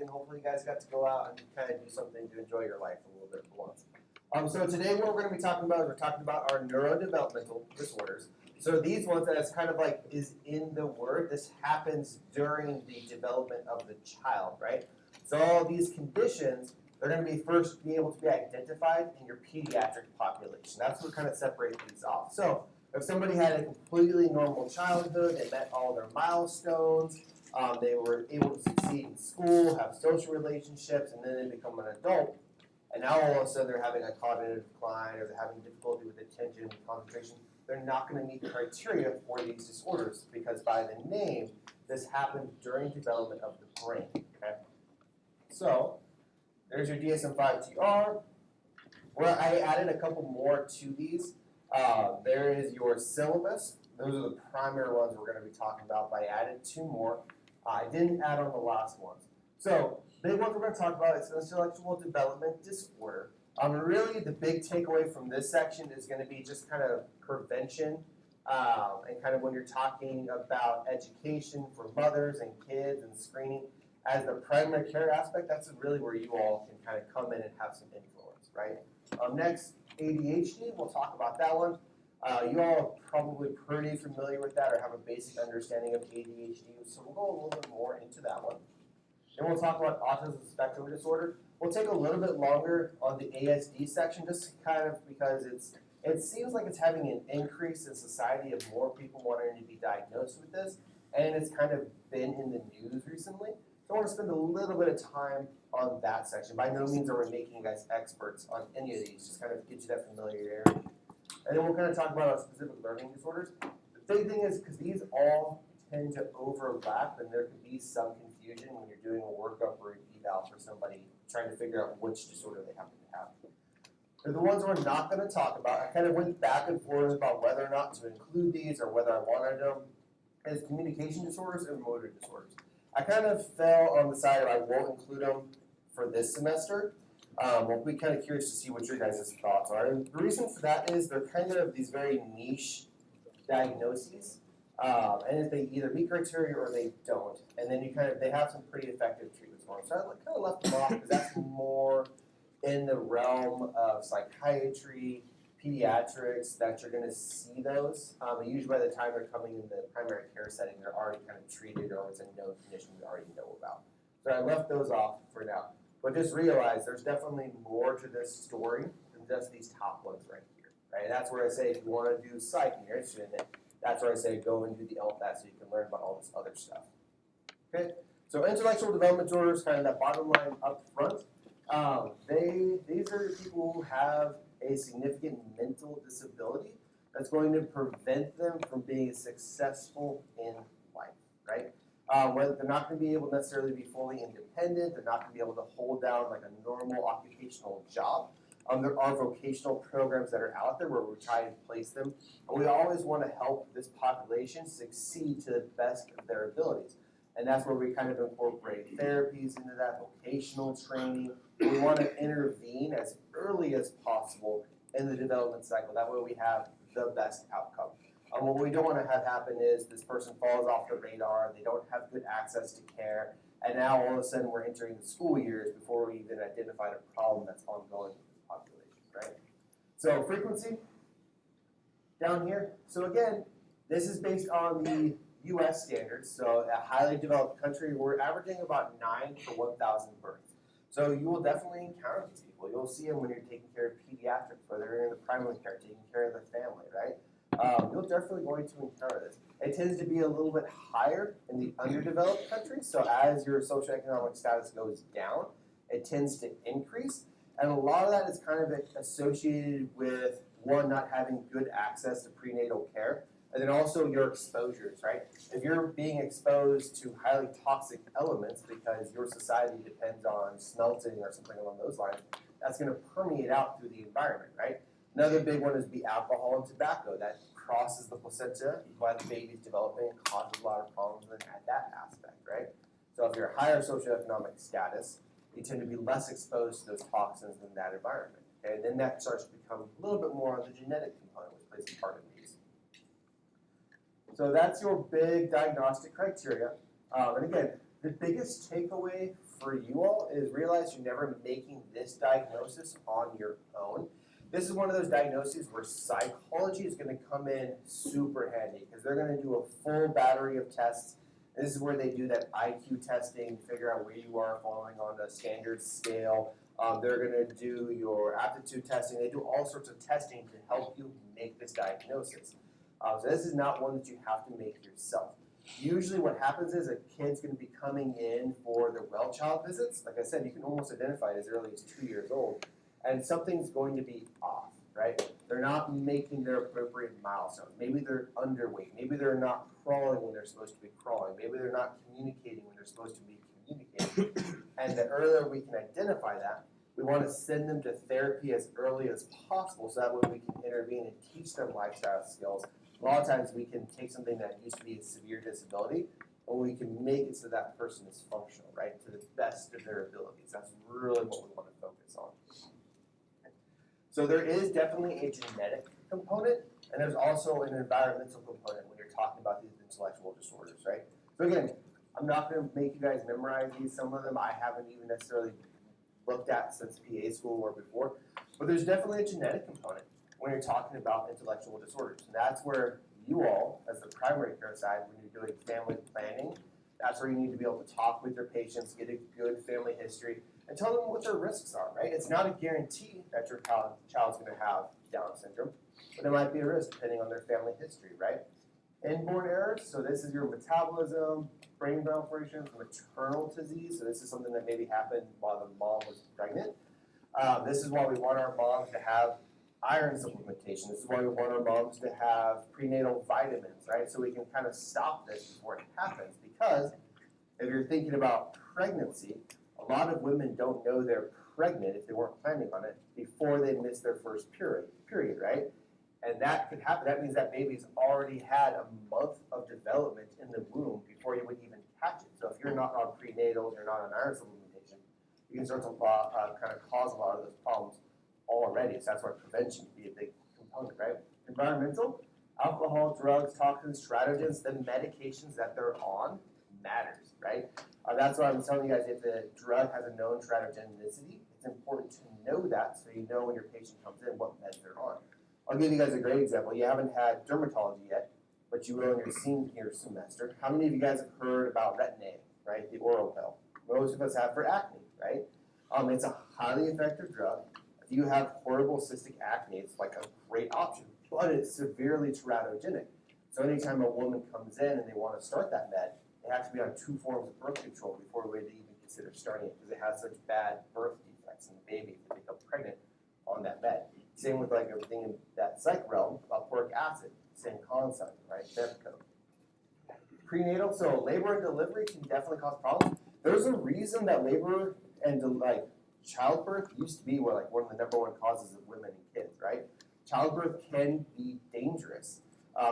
and hopefully you guys got to go out and kind of do something to enjoy your life a little bit for once. So today what we're going to be talking about is we're talking about our neurodevelopmental disorders. So these ones, as kind of like is in the word, this happens during the development of the child, right? So all these conditions, they're going to be first be able to be identified in your pediatric population. That's what kind of separates these off. So if somebody had a completely normal childhood, they met all their milestones, they were able to succeed in school, have social relationships, and then they become an adult, and now all of a sudden they're having a cognitive decline or they're having difficulty with attention, concentration, they're not going to meet the criteria for these disorders because by the name, this happened during development of the brain. Okay? So there's your DSM-5-TR. Well, I added a couple more to these. There is your syllabus. Those are the primary ones we're going to be talking about, but I added two more. I didn't add on the last ones. So, big ones we're going to talk about is intellectual development disorder. Really, the big takeaway from this section is going to be just kind of prevention and kind of when you're talking about education for mothers and kids and screening. As the primary care aspect, that's really where you all can kind of come in and have some influence, right? Next, ADHD, we'll talk about that one. You all are probably pretty familiar with that or have a basic understanding of ADHD, so we'll go a little bit more into that one. Then we'll talk about autism spectrum disorder. We'll take a little bit longer on the ASD section just kind of because it seems like it's having an increase in society of more people wanting to be diagnosed with this, and it's kind of been in the news recently. So I want to spend a little bit of time on that section. By no means are we making you guys experts on any of these, just kind of get you that familiarity. And then we'll kind of talk about our specific learning disorders. The big thing is because these all tend to overlap and there can be some confusion when you're doing a workup or an eval for somebody trying to figure out which disorder they happen to have. They're the ones we're not going to talk about. I kind of went back and forth about whether or not to include these or whether I wanted them as communication disorders and motor disorders. I kind of fell on the side that I won't include them for this semester. We'll be kind of curious to see what your guys' thoughts are. And the reason for that is they're kind of these very niche diagnoses. And if they either meet criteria or they don't. And then they have some pretty effective treatments for them. So I kind of left them off because that's more in the realm of psychiatry, pediatrics, that you're going to see those. Usually by the time they're coming in the primary care setting, they're already kind of treated or it's a known condition we already know about. So I left those off for now. But just realize there's definitely more to this story than just these top ones right here. Right? That's where I say if you want to do psych and you're interested in it, that's where I say go and do the LSAT so you can learn about all this other stuff. Okay, so intellectual development disorders, kind of that bottom line up front. These are people who have a significant mental disability that's going to prevent them from being successful in life, right? Whether they're not going to be able to necessarily be fully independent, they're not going to be able to hold down like a normal occupational job. There are vocational programs that are out there where we try and place them. And we always want to help this population succeed to the best of their abilities. And that's where we kind of incorporate therapies into that, vocational training. We want to intervene as early as possible in the development cycle. That way we have the best outcome. What we don't want to have happen is this person falls off the radar, they don't have good access to care, and now all of a sudden we're entering the school years before we even identified a problem that's ongoing. Right? So frequency down here. So again, this is based on the U.S. standards. So a highly developed country, we're averaging about 9 per 1,000 births. So you will definitely encounter these people. You'll see them when you're taking care of pediatrics, whether you're in the primary care, taking care of the family, right? You're definitely going to encounter this. It tends to be a little bit higher in the underdeveloped countries. So as your socioeconomic status goes down, it tends to increase. And a lot of that is kind of associated with, one, not having good access to prenatal care, and then also your exposures, right? If you're being exposed to highly toxic elements because your society depends on smelting or something along those lines, that's going to permeate out through the environment, right? Another big one is the alcohol and tobacco. That crosses the placenta while the baby's developing and causes a lot of problems at that aspect, right? So if you're a higher socioeconomic status, you tend to be less exposed to those toxins in that environment. Okay? And then that starts to become a little bit more on the genetic component, which plays a part in these. So that's your big diagnostic criteria. And again, the biggest takeaway for you all is realize you're never making this diagnosis on your own. This is one of those diagnoses where psychology is going to come in super handy because they're going to do a full battery of tests. This is where they do that IQ testing, figure out where you are following on a standard scale. They're going to do your aptitude testing. They do all sorts of testing to help you make this diagnosis. So this is not one that you have to make yourself. Usually what happens is a kid's going to be coming in for their well child visits. Like I said, you can almost identify it as early as 2 years old. And something's going to be off, right? They're not making their appropriate milestones. Maybe they're underweight. Maybe they're not crawling when they're supposed to be crawling. Maybe they're not communicating when they're supposed to be communicating. And the earlier we can identify that, we want to send them to therapy as early as possible so that way we can intervene and teach them lifestyle skills. A lot of times we can take something that used to be a severe disability and we can make it so that person is functional, right, to the best of their abilities. That's really what we want to focus on. So there is definitely a genetic component, and there's also an environmental component when you're talking about these intellectual disorders, right? So again, I'm not going to make you guys memorize these. Some of them I haven't even necessarily looked at since PA school or before, but there's definitely a genetic component when you're talking about intellectual disorders. And that's where you all, as the primary care side, when you're doing family planning, that's where you need to be able to talk with your patients, get a good family history, and tell them what their risks are, right? It's not a guarantee that your child's going to have Down syndrome, but it might be a risk depending on their family history, right? Inborn errors, so this is your metabolism, brain malformations, maternal disease, so this is something that maybe happened while the mom was pregnant. This is why we want our moms to have iron supplementation. This is why we want our moms to have prenatal vitamins, right? So we can kind of stop this before it happens, because if you're thinking about pregnancy, a lot of women don't know they're pregnant if they weren't planning on it before they miss their first period, right? And that could happen. That means that baby's already had a month of development in the womb before you would even catch it. So if you're not on prenatals, you're not on iron supplementation, you can start to kind of cause a lot of those problems already. So that's why prevention can be a big component, right? Environmental, alcohol, drugs, toxins, teratogens, the medications that they're on matters, right? That's why I'm telling you guys, if the drug has a known teratogenicity, it's important to know that so you know when your patient comes in what meds they're on. I'll give you guys a great example. You haven't had dermatology yet, but you will in your senior semester. How many of you guys have heard about Retin-A, right? The oral pill. Most of us have for acne, right? It's a highly effective drug. If you have horrible cystic acne, it's like a great option, but it's severely teratogenic. So anytime a woman comes in and they want to start that med, they have to be on 2 forms of birth control before we even consider starting it because it has such bad birth defects in the baby if they become pregnant on that med. Same with like everything in that psych realm about pork acid, same concept, right? Depakote. Prenatal, so labor and delivery can definitely cause problems. There's a reason that labor and childbirth used to be one of the #1 causes of women and kids, right? Childbirth can be dangerous.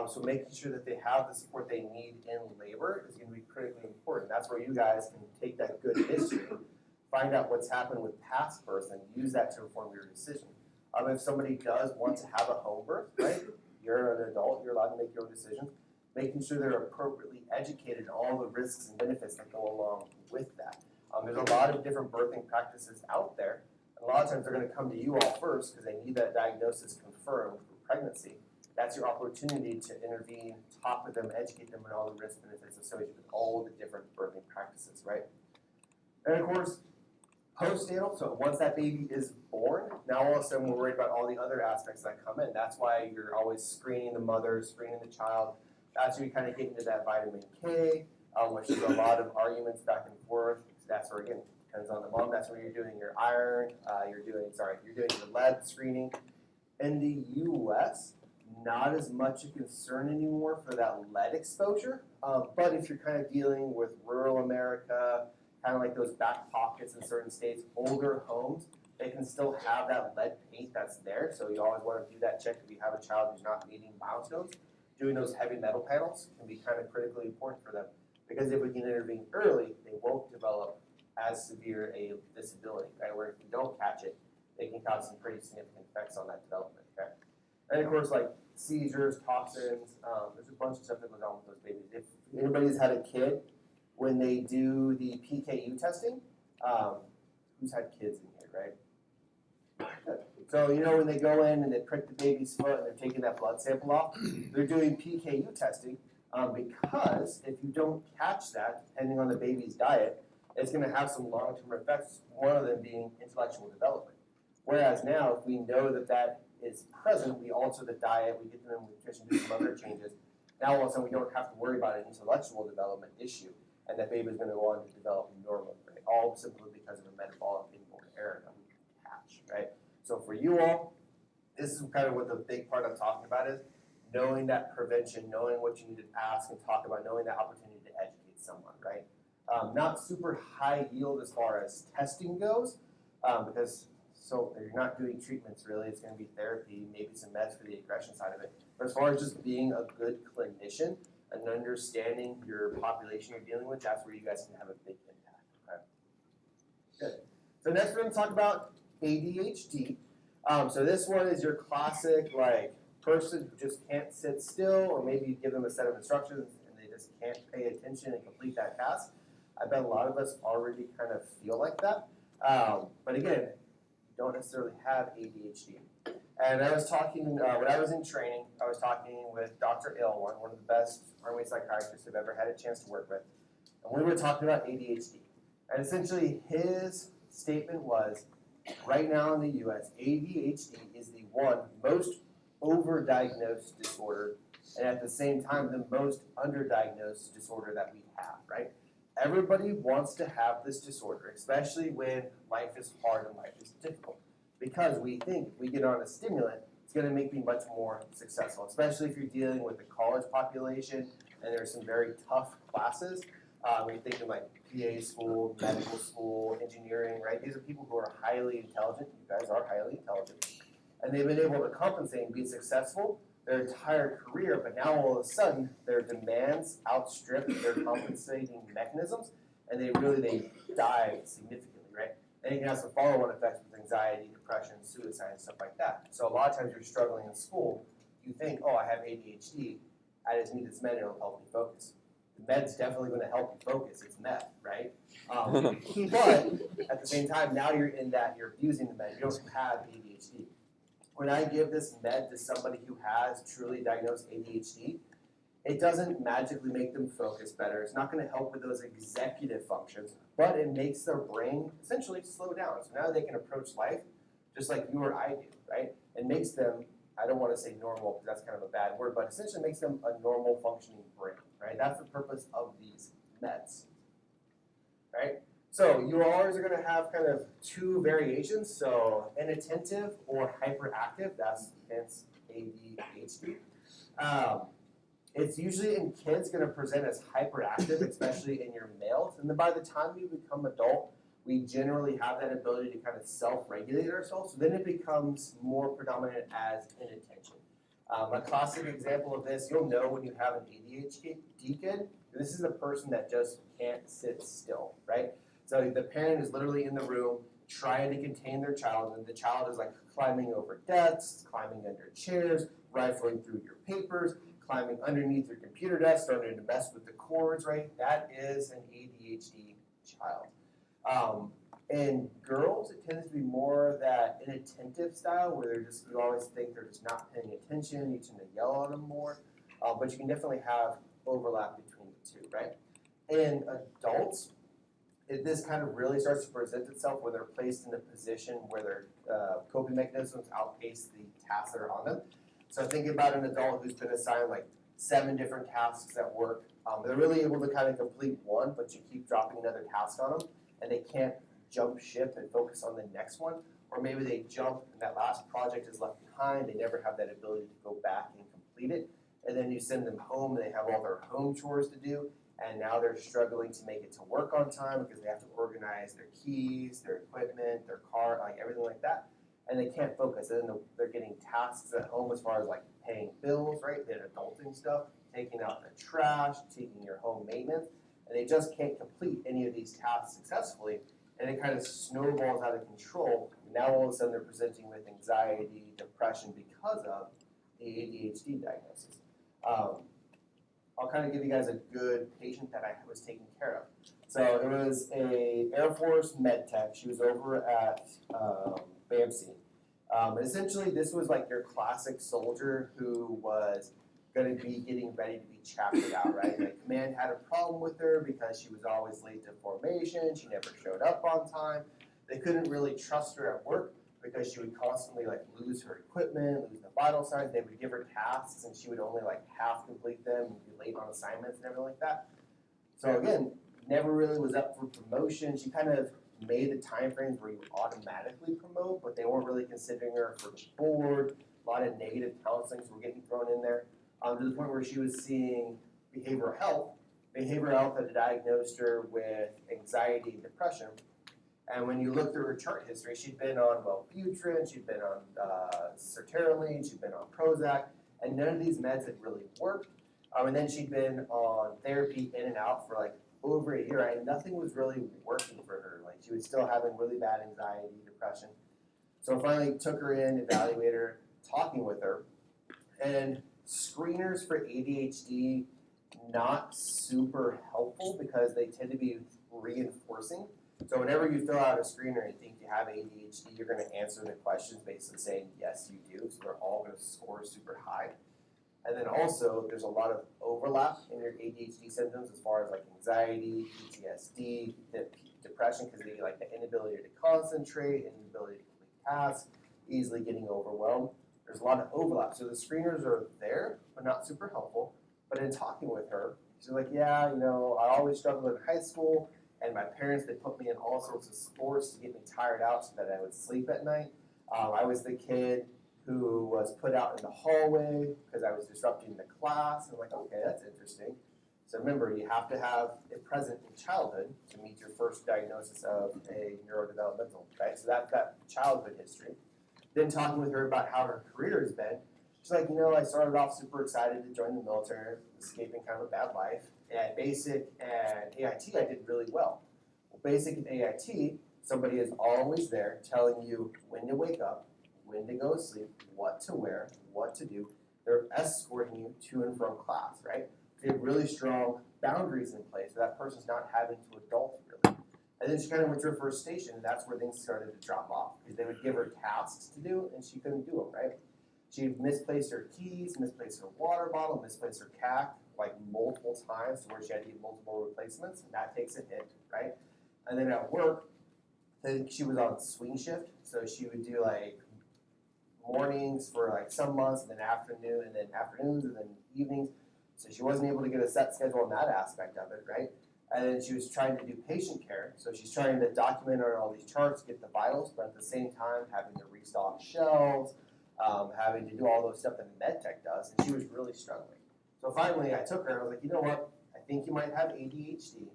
So making sure that they have the support they need in labor is going to be critically important. That's where you guys can take that good history, find out what's happened with past births, and use that to inform your decision. If somebody does want to have a home birth, right, you're an adult, you're allowed to make your own decisions, making sure they're appropriately educated on all the risks and benefits that go along with that. There's a lot of different birthing practices out there. And a lot of times they're going to come to you all first because they need that diagnosis confirmed for pregnancy. That's your opportunity to intervene, talk with them, educate them on all the risk benefits associated with all the different birthing practices, right? And of course, postnatal, so once that baby is born, now all of a sudden we're worried about all the other aspects that come in. That's why you're always screening the mother, screening the child. That's where you kind of get into that vitamin K, which there's a lot of arguments back and forth. That's where, again, depends on the mom. That's where you're doing your iron, you're doing your lead screening. In the U.S., not as much a concern anymore for that lead exposure, but if you're kind of dealing with rural America, kind of like those back pockets in certain states, older homes, they can still have that lead paint that's there, so you always want to do that check if you have a child who's not meeting milestones. Doing those heavy metal panels can be kind of critically important for them, because if we can intervene early, they won't develop as severe a disability, right? Where if you don't catch it, they can cause some pretty significant effects on that development, okay? And of course, like seizures, toxins, there's a bunch of stuff that goes on with those babies. If anybody's had a kid, when they do the PKU testing, Who's had kids in here, right? Good. So, you know, when they go in and they prick the baby's foot and they're taking that blood sample off, they're doing PKU testing because if you don't catch that, depending on the baby's diet, it's going to have some long-term effects, one of them being intellectual development. Whereas now, if we know that that is present, we alter the diet, we get them in nutrition, do some other changes. Now all of a sudden we don't have to worry about an intellectual development issue, and that baby is going to go on to develop normally, right? All simply because of a metabolic inborn error that we can catch, right? So for you all, this is kind of what the big part I'm talking about is knowing that prevention, knowing what you need to ask and talk about, knowing that opportunity to educate someone, right? Not super high yield as far as testing goes, because so you're not doing treatments really, it's going to be therapy, maybe some meds for the aggression side of it. But as far as just being a good clinician and understanding your population you're dealing with, that's where you guys can have a big impact. Okay? Good. So next we're going to talk about ADHD. So this one is your classic like person who just can't sit still, or maybe you give them a set of instructions and they just can't pay attention and complete that task. I bet a lot of us already kind of feel like that. But again, don't necessarily have ADHD. And I was talking, when I was in training, I was talking with Dr. Ilwan, one of the best Army psychiatrists I've ever had a chance to work with. And we were talking about ADHD. And essentially his statement was, right now in the US, ADHD is the one most overdiagnosed disorder, and at the same time, the most underdiagnosed disorder that we have, right? Everybody wants to have this disorder, especially when life is hard and life is difficult, because we think if we get on a stimulant, it's going to make me much more successful, especially if you're dealing with the college population and there's some very tough classes. When you're thinking like PA school, medical school, engineering, right? These are people who are highly intelligent. You guys are highly intelligent. And they've been able to compensate and be successful their entire career, but now all of a sudden their demands outstrip their compensating mechanisms, and they die significantly, right? And you can have some follow-on effects with anxiety, depression, suicide, and stuff like that. So a lot of times you're struggling in school, you think, oh, I have ADHD, I just need this med and it'll help me focus. The med's definitely going to help you focus. It's meth, right? But at the same time, now you're in that, you're abusing the med. You don't have ADHD. When I give this med to somebody who has truly diagnosed ADHD, it doesn't magically make them focus better. It's not going to help with those executive functions, but it makes their brain essentially slow down. So now they can approach life just like you or I do, right? It makes them, I don't want to say normal because that's kind of a bad word, but essentially makes them a normal functioning brain, right? That's the purpose of these meds, right? So you always are going to have kind of two variations, so inattentive or hyperactive, that's hence ADHD. It's usually in kids going to present as hyperactive, especially in your males, and then by the time we become adult, we generally have that ability to kind of self-regulate ourselves, so then it becomes more predominant as inattention. A classic example of this, you'll know when you have an ADHD kid, this is a person that just can't sit still, right? So the parent is literally in the room trying to contain their child, and the child is like climbing over desks, climbing under chairs, rifling through your papers, climbing underneath your computer desk, starting to mess with the cords, right? That is an ADHD child. In girls, it tends to be more that inattentive style where you always think they're just not paying attention, you tend to yell at them more, but you can definitely have overlap between the two, right? In adults, this kind of really starts to present itself when they're placed in a position where their coping mechanisms outpace the tasks that are on them. So think about an adult who's been assigned like 7 different tasks at work. They're really able to kind of complete one, but you keep dropping another task on them, and they can't jump ship and focus on the next one. Or maybe they jump and that last project is left behind. They never have that ability to go back and complete it. And then you send them home and they have all their home chores to do. And now they're struggling to make it to work on time because they have to organize their keys, their equipment, their car, like everything like that. And they can't focus. And then they're getting tasks at home as far as like paying bills, right? They're adulting stuff, taking out the trash, taking your home maintenance. And they just can't complete any of these tasks successfully. And it kind of snowballs out of control. And now all of a sudden they're presenting with anxiety, depression because of the ADHD diagnosis. I'll kind of give you guys a good patient that I was taking care of. So it was a Air Force med tech. She was over at BAMC. Essentially, this was like your classic soldier who was going to be getting ready to be chaptered out, right? Like command had a problem with her because she was always late to formation. She never showed up on time. They couldn't really trust her at work because she would constantly like lose her equipment, lose the vital signs. They would give her tasks and she would only like half complete them and be late on assignments and everything like that. So again, never really was up for promotion. She kind of made the time frames where you would automatically promote, but they weren't really considering her for the board. A lot of negative counselings were getting thrown in there, to the point where she was seeing behavioral health. Behavioral health had diagnosed her with anxiety and depression. And when you look through her chart history, she'd been on Wellbutrin, she'd been on sertraline, she'd been on Prozac, and none of these meds had really worked. And then she'd been on therapy in and out for like over a year, and nothing was really working for her. Like she was still having really bad anxiety, depression. So I finally took her in, evaluated her, talking with her, and screeners for ADHD, not super helpful because they tend to be reinforcing. So whenever you fill out a screener and think you have ADHD, you're going to answer the questions basically saying, yes, you do. So they're all going to score super high. And then also, there's a lot of overlap in your ADHD symptoms as far as like anxiety, PTSD, depression, because they like the inability to concentrate, inability to complete tasks, easily getting overwhelmed. There's a lot of overlap. So the screeners are there, but not super helpful. But in talking with her, she's like, yeah, I always struggled in high school, and my parents, they put me in all sorts of sports to get me tired out so that I would sleep at night. I was the kid who was put out in the hallway because I was disrupting the class. And I'm like, okay, that's interesting. So remember, you have to have it present in childhood to meet your first diagnosis of a neurodevelopmental, right? So that's that childhood history. Then talking with her about how her career has been, she's like, I started off super excited to join the military, escaping kind of a bad life. At BASIC and AIT, I did really well. Well, BASIC and AIT, somebody is always there telling you when to wake up, when to go to sleep, what to wear, what to do. They're escorting you to and from class, right? They have really strong boundaries in place, so that person's not having to adult really. And then she kind of went to her first station, and that's where things started to drop off, because they would give her tasks to do, and she couldn't do them, right? She misplaced her keys, misplaced her water bottle, misplaced her CAC, like multiple times, to where she had to get multiple replacements, and that takes a hit, right? And then at work, I think she was on swing shift, so she would do like mornings for like some months, and then afternoons, and then evenings. So she wasn't able to get a set schedule on that aspect of it, right? And then she was trying to do patient care. So she's trying to document on all these charts, get the vitals, but at the same time having to restock shelves, having to do all those stuff that med tech does, and she was really struggling. So finally I took her and I was like, you know what? I think you might have ADHD.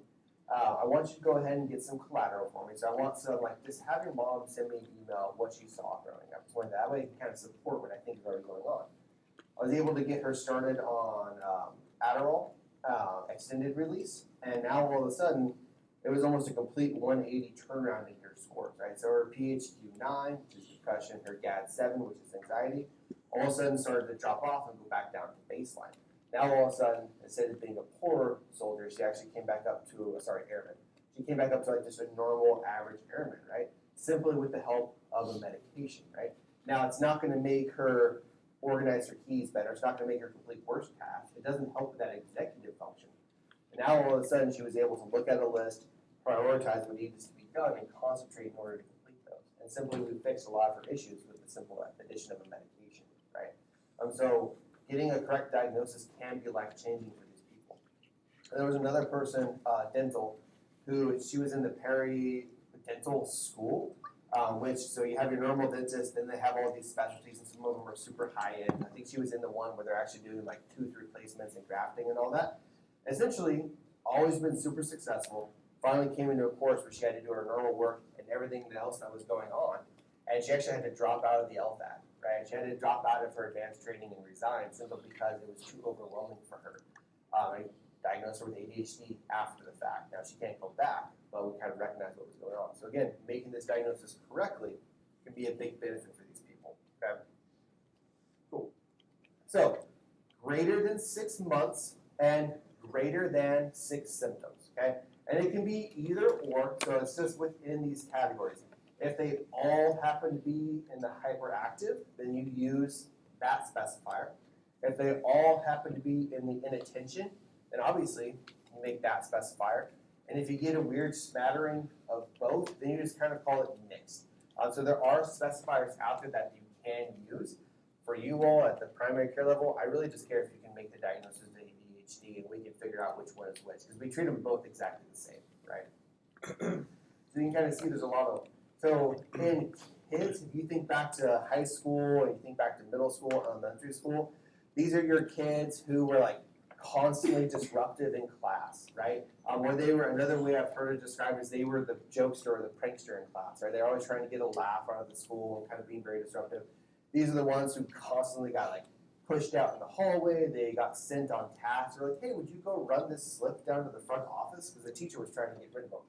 I want you to go ahead and get some collateral for me. So I want some, just have your mom send me an email of what she saw growing up. So that way you can kind of support what I think is already going on. I was able to get her started on Adderall, extended release, and now all of a sudden, it was almost a complete 180 turnaround in her scores, right? So her PHQ-9, which is depression, her GAD-7, which is anxiety, all of a sudden started to drop off and go back down to baseline. Now all of a sudden, instead of being a poor soldier, she actually came back up to, airman. She came back up to just a normal average airman, right? Simply with the help of a medication, right? Now it's not gonna make her organize her keys better. It's not going to make her complete worst tasks. It doesn't help with that executive function. And now all of a sudden she was able to look at a list, prioritize what needs to be done, and concentrate in order to complete those. And simply we fixed a lot of her issues with the simple addition of a medication, right? So getting a correct diagnosis can be life-changing for these people. And there was another person, dental, who she was in the peri-dental school. So you have your normal dentist, then they have all these specialties, and some of them are super high-end. I think she was in the one where they're actually doing like tooth replacements and grafting and all that. Essentially, always been super successful. Finally came into a course where she had to do her normal work and everything else that was going on. And she actually had to drop out of the LVAD, right? She had to drop out of her advanced training and resign simply because it was too overwhelming for her. I diagnosed her with ADHD after the fact. Now she can't go back, but we kind of recognize what was going on. So again, making this diagnosis correctly can be a big benefit for these people, okay? Cool. So, greater than 6 months and greater than 6 symptoms, okay? And it can be either or, so it's just within these categories. If they all happen to be in the hyperactive, then you use that specifier. If they all happen to be in the inattention, then obviously you make that specifier. And if you get a weird smattering of both, then you just kind of call it mixed. So there are specifiers out there that you can use. For you all at the primary care level, I really just care if you can make the diagnosis of ADHD and we can figure out which one is which, because we treat them both exactly the same, right? So you can kind of see there's a lot of, so in kids, if you think back to high school and you think back to middle school, elementary school, these are your kids who were like constantly disruptive in class, right? Where they were, another way I've heard it described is they were the jokester or the prankster in class, right? They're always trying to get a laugh out of the school and kind of being very disruptive. These are the ones who constantly got like pushed out in the hallway. They got sent on tasks. They're like, hey, would you go run this slip down to the front office? Because the teacher was trying to get rid of them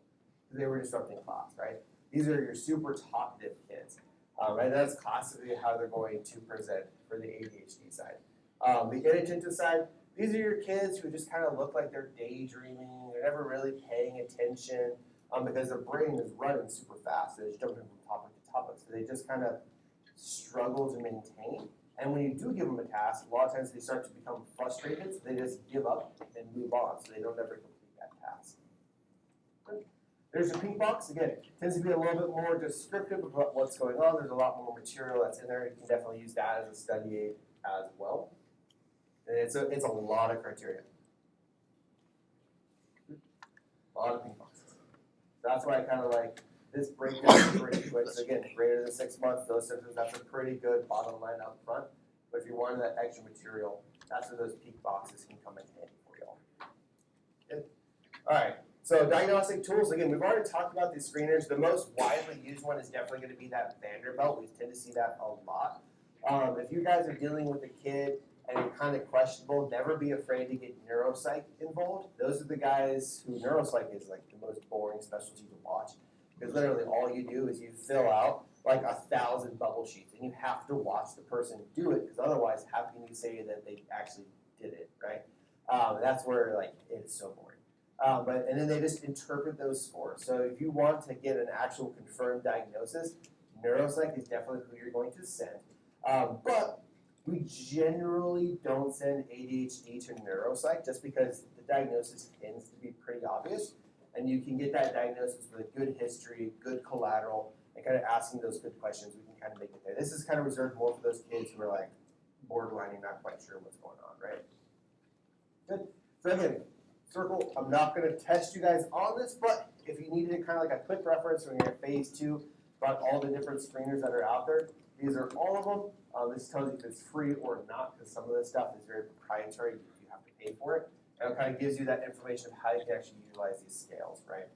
because they were disrupting class, right? These are your super talkative kids, right? That's classically how they're going to present for the ADHD side. The inattentive side, these are your kids who just kind of look like they're daydreaming. They're never really paying attention because their brain is running super fast. They're just jumping from topic to topic. So they just kind of struggle to maintain. And when you do give them a task, a lot of times they start to become frustrated, so they just give up and move on, so they don't ever complete that task. There's your pink box. Again, it tends to be a little bit more descriptive about what's going on. There's a lot more material that's in there. You can definitely use that as a study aid as well. And it's a lot of criteria. A lot of pink boxes. That's why I kind of like this breakdown is pretty quick. So again, greater than 6 months, those symptoms, that's a pretty good bottom line up front. But if you wanted that extra material, that's where those pink boxes can come in handy for y'all. Good. All right. So diagnostic tools, again, we've already talked about these screeners. The most widely used one is definitely going to be that Vanderbilt. We tend to see that a lot. If you guys are dealing with a kid and you're kind of questionable, never be afraid to get neuropsych involved. Those are the guys who neuropsych is like the most boring specialty to watch. Because literally all you do is you fill out like 1,000 bubble sheets and you have to watch the person do it because otherwise how can you say that they actually did it, right? That's where like it is so boring. And then they just interpret those scores. So if you want to get an actual confirmed diagnosis, neuropsych is definitely who you're going to send. But we generally don't send ADHD to neuropsych just because the diagnosis tends to be pretty obvious. And you can get that diagnosis with a good history, good collateral, and kind of asking those good questions. We can kind of make it there. This is kind of reserved more for those kids who are like borderline and not quite sure what's going on, right? Good. So again, circle, I'm not going to test you guys on this, but if you needed kind of like a quick reference when you're in phase 2 about all the different screeners that are out there, these are all of them. This tells you if it's free or not, because some of this stuff is very proprietary. You have to pay for it. And it kind of gives you that information of how you can actually utilize these scales, right?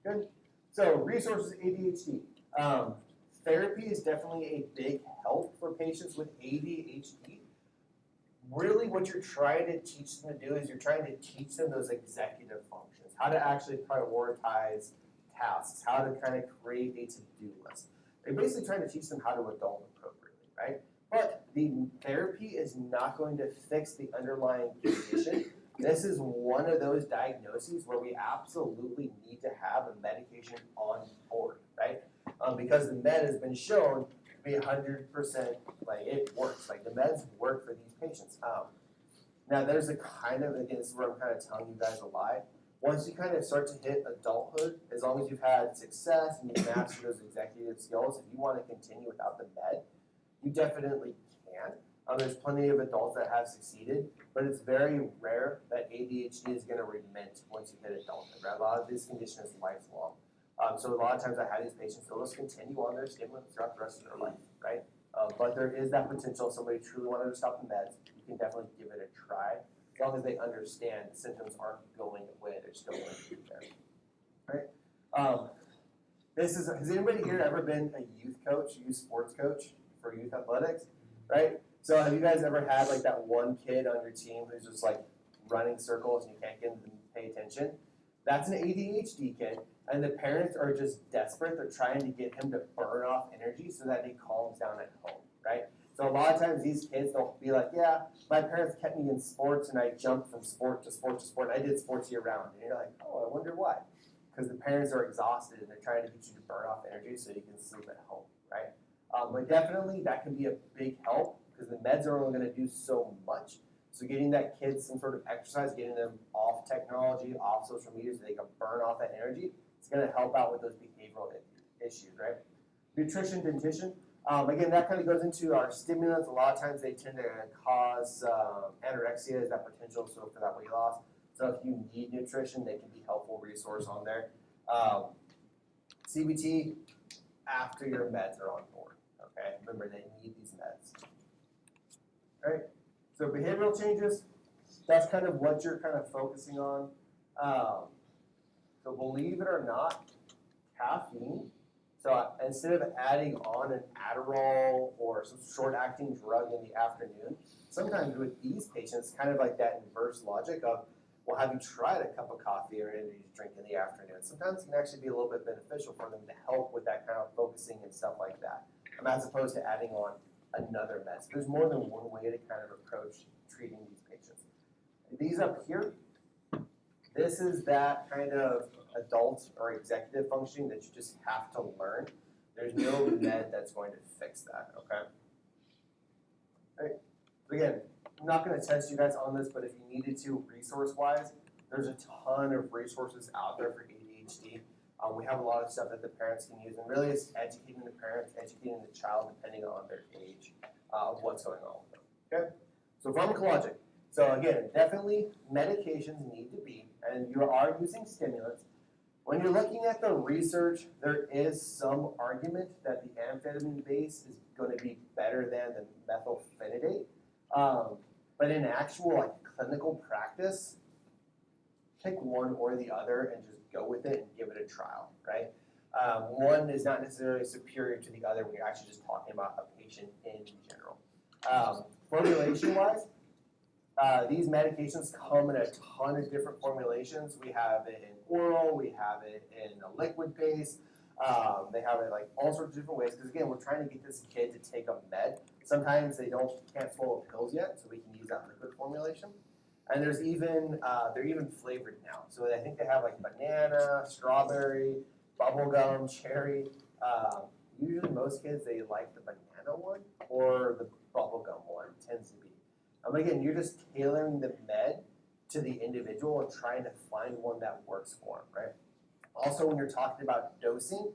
Good. So resources, ADHD. Therapy is definitely a big help for patients with ADHD. Really what you're trying to teach them to do is you're trying to teach them those executive functions, how to actually prioritize tasks, how to kind of create a to-do list. They're basically trying to teach them how to adult appropriately, right? But the therapy is not going to fix the underlying condition. This is one of those diagnoses where we absolutely need to have a medication on board, right? Because the med has been shown to be 100%, like it works. Like the meds work for these patients. Now there's a kind of, again, this is where I'm kind of telling you guys a lie. Once you kind of start to hit adulthood, as long as you've had success and you master those executive skills, if you want to continue without the med, you definitely can. There's plenty of adults that have succeeded, but it's very rare that ADHD is going to remit once you hit adulthood, right? A lot of this condition is lifelong. So a lot of times I have these patients, they'll just continue on their stimulants throughout the rest of their life, right? But there is that potential. If somebody truly wanted to stop the meds, you can definitely give it a try. As long as they understand the symptoms aren't going away, they're still going to be there, right? Has anybody here ever been a youth coach, youth sports coach for youth athletics, right? So have you guys ever had like that one kid on your team who's just like running circles and you can't get them to pay attention? That's an ADHD kid, and the parents are just desperate. They're trying to get him to burn off energy so that he calms down at home, right? So a lot of times these kids don't be like, yeah, my parents kept me in sports and I jumped from sport to sport to sport. I did sports year round. And you're like, oh, I wonder why. Because the parents are exhausted and they're trying to get you to burn off energy so you can sleep at home, right? But definitely that can be a big help because the meds are only going to do so much. So getting that kid some sort of exercise, getting them off technology, off social media so they can burn off that energy, it's going to help out with those behavioral issues, right? Nutrition, dentition. Again, that kind of goes into our stimulants. A lot of times they tend to cause anorexia, is that potential so for that weight loss. So if you need nutrition, they can be a helpful resource on there. CBT after your meds are on board. Okay, remember they need these meds. All right. So behavioral changes. That's kind of what you're kind of focusing on. So believe it or not, caffeine. So instead of adding on an Adderall or some short-acting drug in the afternoon, sometimes with these patients, kind of like that inverse logic of, well, have you tried a cup of coffee or energy drink in the afternoon? Sometimes it can actually be a little bit beneficial for them to help with that kind of focusing and stuff like that, as opposed to adding on another med. So there's more than one way to kind of approach treating these patients. These up here, this is that kind of adult or executive functioning that you just have to learn. There's no med that's going to fix that, okay? All right. Again, I'm not going to test you guys on this, but if you needed to, resource-wise, there's a ton of resources out there for ADHD. We have a lot of stuff that the parents can use, and really it's educating the parents, educating the child depending on their age of what's going on with them, okay? So pharmacologic. So again, definitely medications need to be, and you are using stimulants. When you're looking at the research, there is some argument that the amphetamine base is going to be better than the methylphenidate. But in actual like clinical practice, pick one or the other and just go with it and give it a trial, right? One is not necessarily superior to the other when you're actually just talking about a patient in general. Formulation-wise, these medications come in a ton of different formulations. We have it in oral, we have it in a liquid base, they have it like all sorts of different ways, because again, we're trying to get this kid to take a med. Sometimes they can't swallow pills yet, so we can use that liquid formulation. And there's even, they're even flavored now. So I think they have like banana, strawberry, bubblegum, cherry. Usually most kids, they like the banana one or the bubblegum one, tends to be. Again, you're just tailoring the med to the individual and trying to find one that works for them, right? Also, when you're talking about dosing,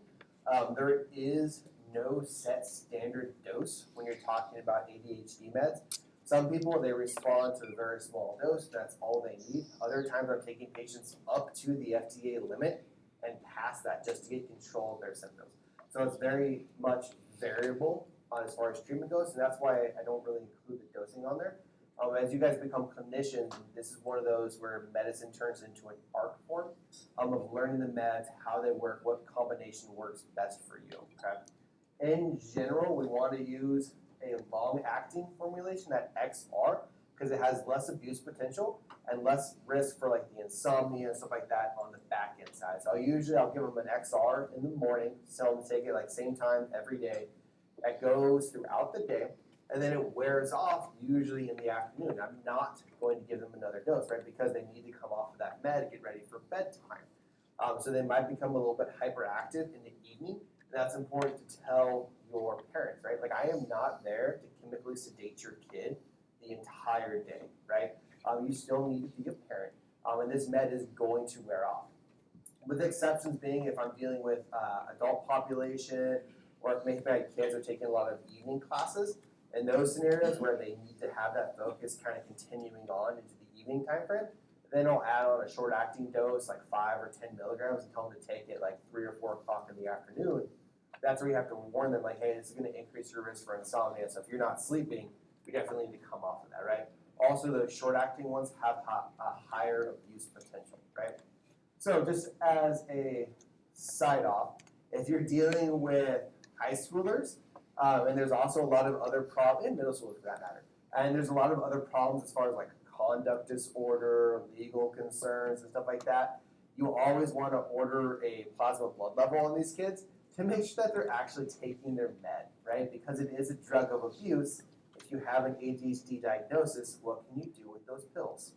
there is no set standard dose when you're talking about ADHD meds. Some people, they respond to a very small dose, that's all they need. Other times I'm taking patients up to the FDA limit and past that just to get control of their symptoms. So it's very much variable as far as treatment goes, and that's why I don't really include the dosing on there. As you guys become clinicians, this is one of those where medicine turns into an art form of learning the meds, how they work, what combination works best for you, okay? In general, we want to use a long-acting formulation, that XR, because it has less abuse potential and less risk for like the insomnia and stuff like that on the back end side. So I'll give them an XR in the morning, tell them to take it like same time every day. That goes throughout the day. And then it wears off usually in the afternoon. I'm not going to give them another dose, right? Because they need to come off of that med, get ready for bedtime. So they might become a little bit hyperactive in the evening. And that's important to tell your parents, right? Like I am not there to chemically sedate your kid the entire day, right? You still need to be a parent. And this med is going to wear off. With exceptions being if I'm dealing with adult population or if maybe my kids are taking a lot of evening classes. In those scenarios where they need to have that focus kind of continuing on into the evening time frame, then I'll add on a short-acting dose, like 5 or 10 milligrams, and tell them to take it like 3 or 4 o'clock in the afternoon. That's where you have to warn them, like, hey, this is going to increase your risk for insomnia, so if you're not sleeping, we definitely need to come off of that, right? Also, those short-acting ones have a higher abuse potential, right? So just as a side-off, if you're dealing with high schoolers, and there's also a lot of other problems, in middle school for that matter, and there's a lot of other problems as far as like conduct disorder, legal concerns, and stuff like that. You always want to order a plasma blood level on these kids to make sure that they're actually taking their med, right? Because it is a drug of abuse. If you have an ADHD diagnosis, what can you do with those pills?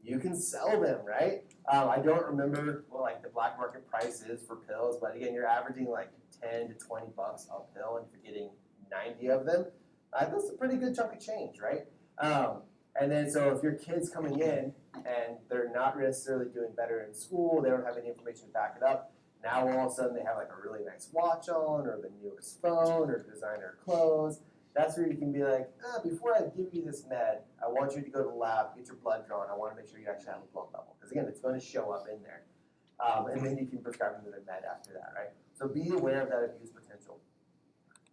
You can sell them, right? I don't remember what like the black market price is for pills, but again, you're averaging like 10 to 20 bucks a pill, and if you're getting 90 of them, that's a pretty good chunk of change, right? And then so if your kid's coming in and they're not necessarily doing better in school, they don't have any information to back it up, now all of a sudden they have like a really nice watch on or the newest phone or designer clothes. That's where you can be like, before I give you this med, I want you to go to the lab, get your blood drawn. I want to make sure you actually have a blood level. Because again, it's going to show up in there. And then you can prescribe them the med after that, right? So be aware of that abuse potential.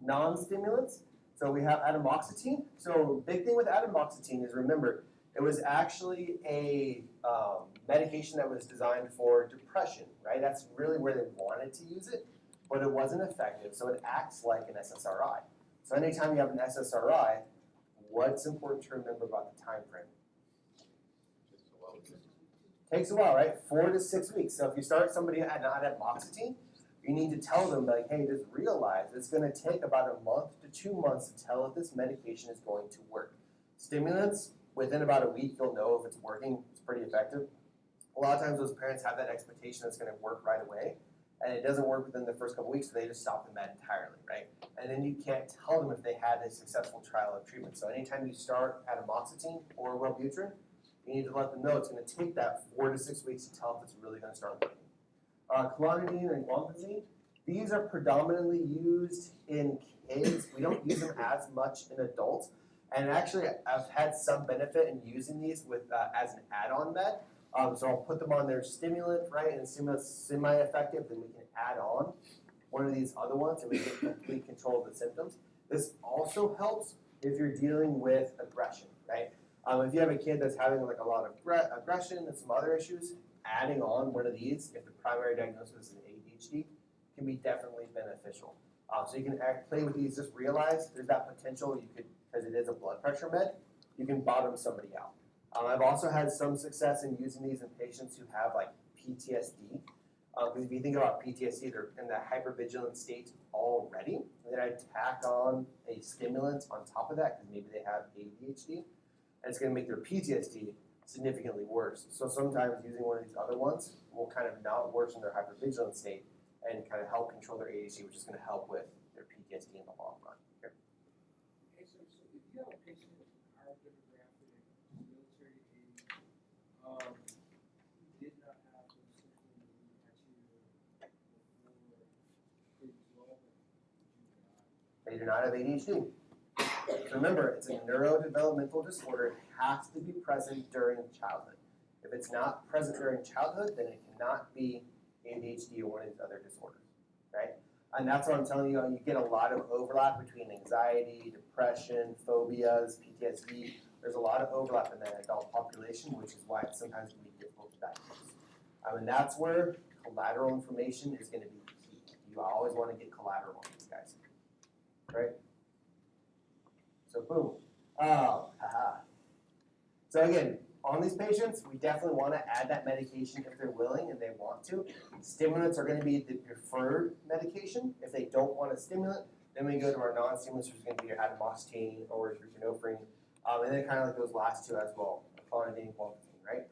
Non-stimulants, so we have atomoxetine. So big thing with atomoxetine is, remember, it was actually a medication that was designed for depression, right? That's really where they wanted to use it, but it wasn't effective. So it acts like an SSRI. So anytime you have an SSRI, what's important to remember about the time frame? Takes a while, right? 4 to 6 weeks. So if you start somebody at atomoxetine, you need to tell them, like, hey, just realize it's going to take about a month to 2 months to tell if this medication is going to work. Stimulants, within about a week, you'll know if it's working. It's pretty effective. A lot of times those parents have that expectation that's going to work right away, and it doesn't work within the first couple weeks, so they just stop the med entirely, right? And then you can't tell them if they had a successful trial of treatment. So anytime you start atomoxetine or Wellbutrin, you need to let them know it's going to take that 4 to 6 weeks to tell if it's really going to start working. Clonidine and guanfacine, these are predominantly used in kids. We don't use them as much in adults. And actually, I've had some benefit in using these with as an add-on med. So I'll put them on their stimulant, right? And stimulant's semi-effective, then we can add on one of these other ones and we get complete control of the symptoms. This also helps if you're dealing with aggression, right? If you have a kid that's having like a lot of aggression and some other issues, adding on one of these, if the primary diagnosis is ADHD, can be definitely beneficial. So you can play with these, just realize there's that potential you could, because it is a blood pressure med, you can bottom somebody out. I've also had some success in using these in patients who have like PTSD. Because if you think about PTSD, they're in that hypervigilant state already. And then I tack on a stimulant on top of that because maybe they have ADHD. And it's going to make their PTSD significantly worse. So sometimes using one of these other ones will kind of not worsen their hypervigilant state and kind of help control their ADHD, which is going to help with their PTSD in the long run. Here. Okay, so if you have a patient with our demographic, military age, who did not have those symptoms that we had before grade 12, They do not have ADHD. So remember, it's a neurodevelopmental disorder. It has to be present during childhood. If it's not present during childhood, then it cannot be ADHD or one of these other disorders, right? And that's what I'm telling you, you get a lot of overlap between anxiety, depression, phobias, PTSD. There's a lot of overlap in that adult population, which is why it sometimes can be difficult to diagnose. And that's where collateral information is going to be key. You always want to get collateral on these guys, right? So boom. So again, on these patients, we definitely want to add that medication if they're willing and they want to. Stimulants are going to be the preferred medication. If they don't want a stimulant, then we go to our non-stimulants, which is going to be your atomoxetine or your buprenorphine, and then kind of like those last two as well, clonidine and guanfacine, right?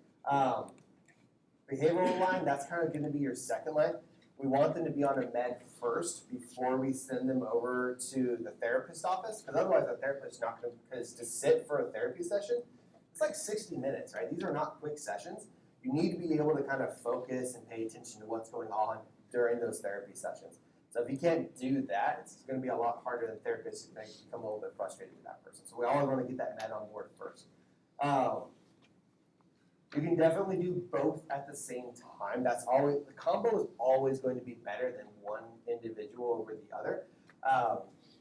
Behavioral line, that's kind of going to be your second line. We want them to be on a med first before we send them over to the therapist office, because otherwise the therapist is not going to, because to sit for a therapy session, it's like 60 minutes, right? These are not quick sessions. You need to be able to kind of focus and pay attention to what's going on during those therapy sessions. So if you can't do that, it's going to be a lot harder than therapists to become a little bit frustrated with that person. So we always want to get that med on board first. You can definitely do both at the same time. That's always, the combo is always going to be better than one individual over the other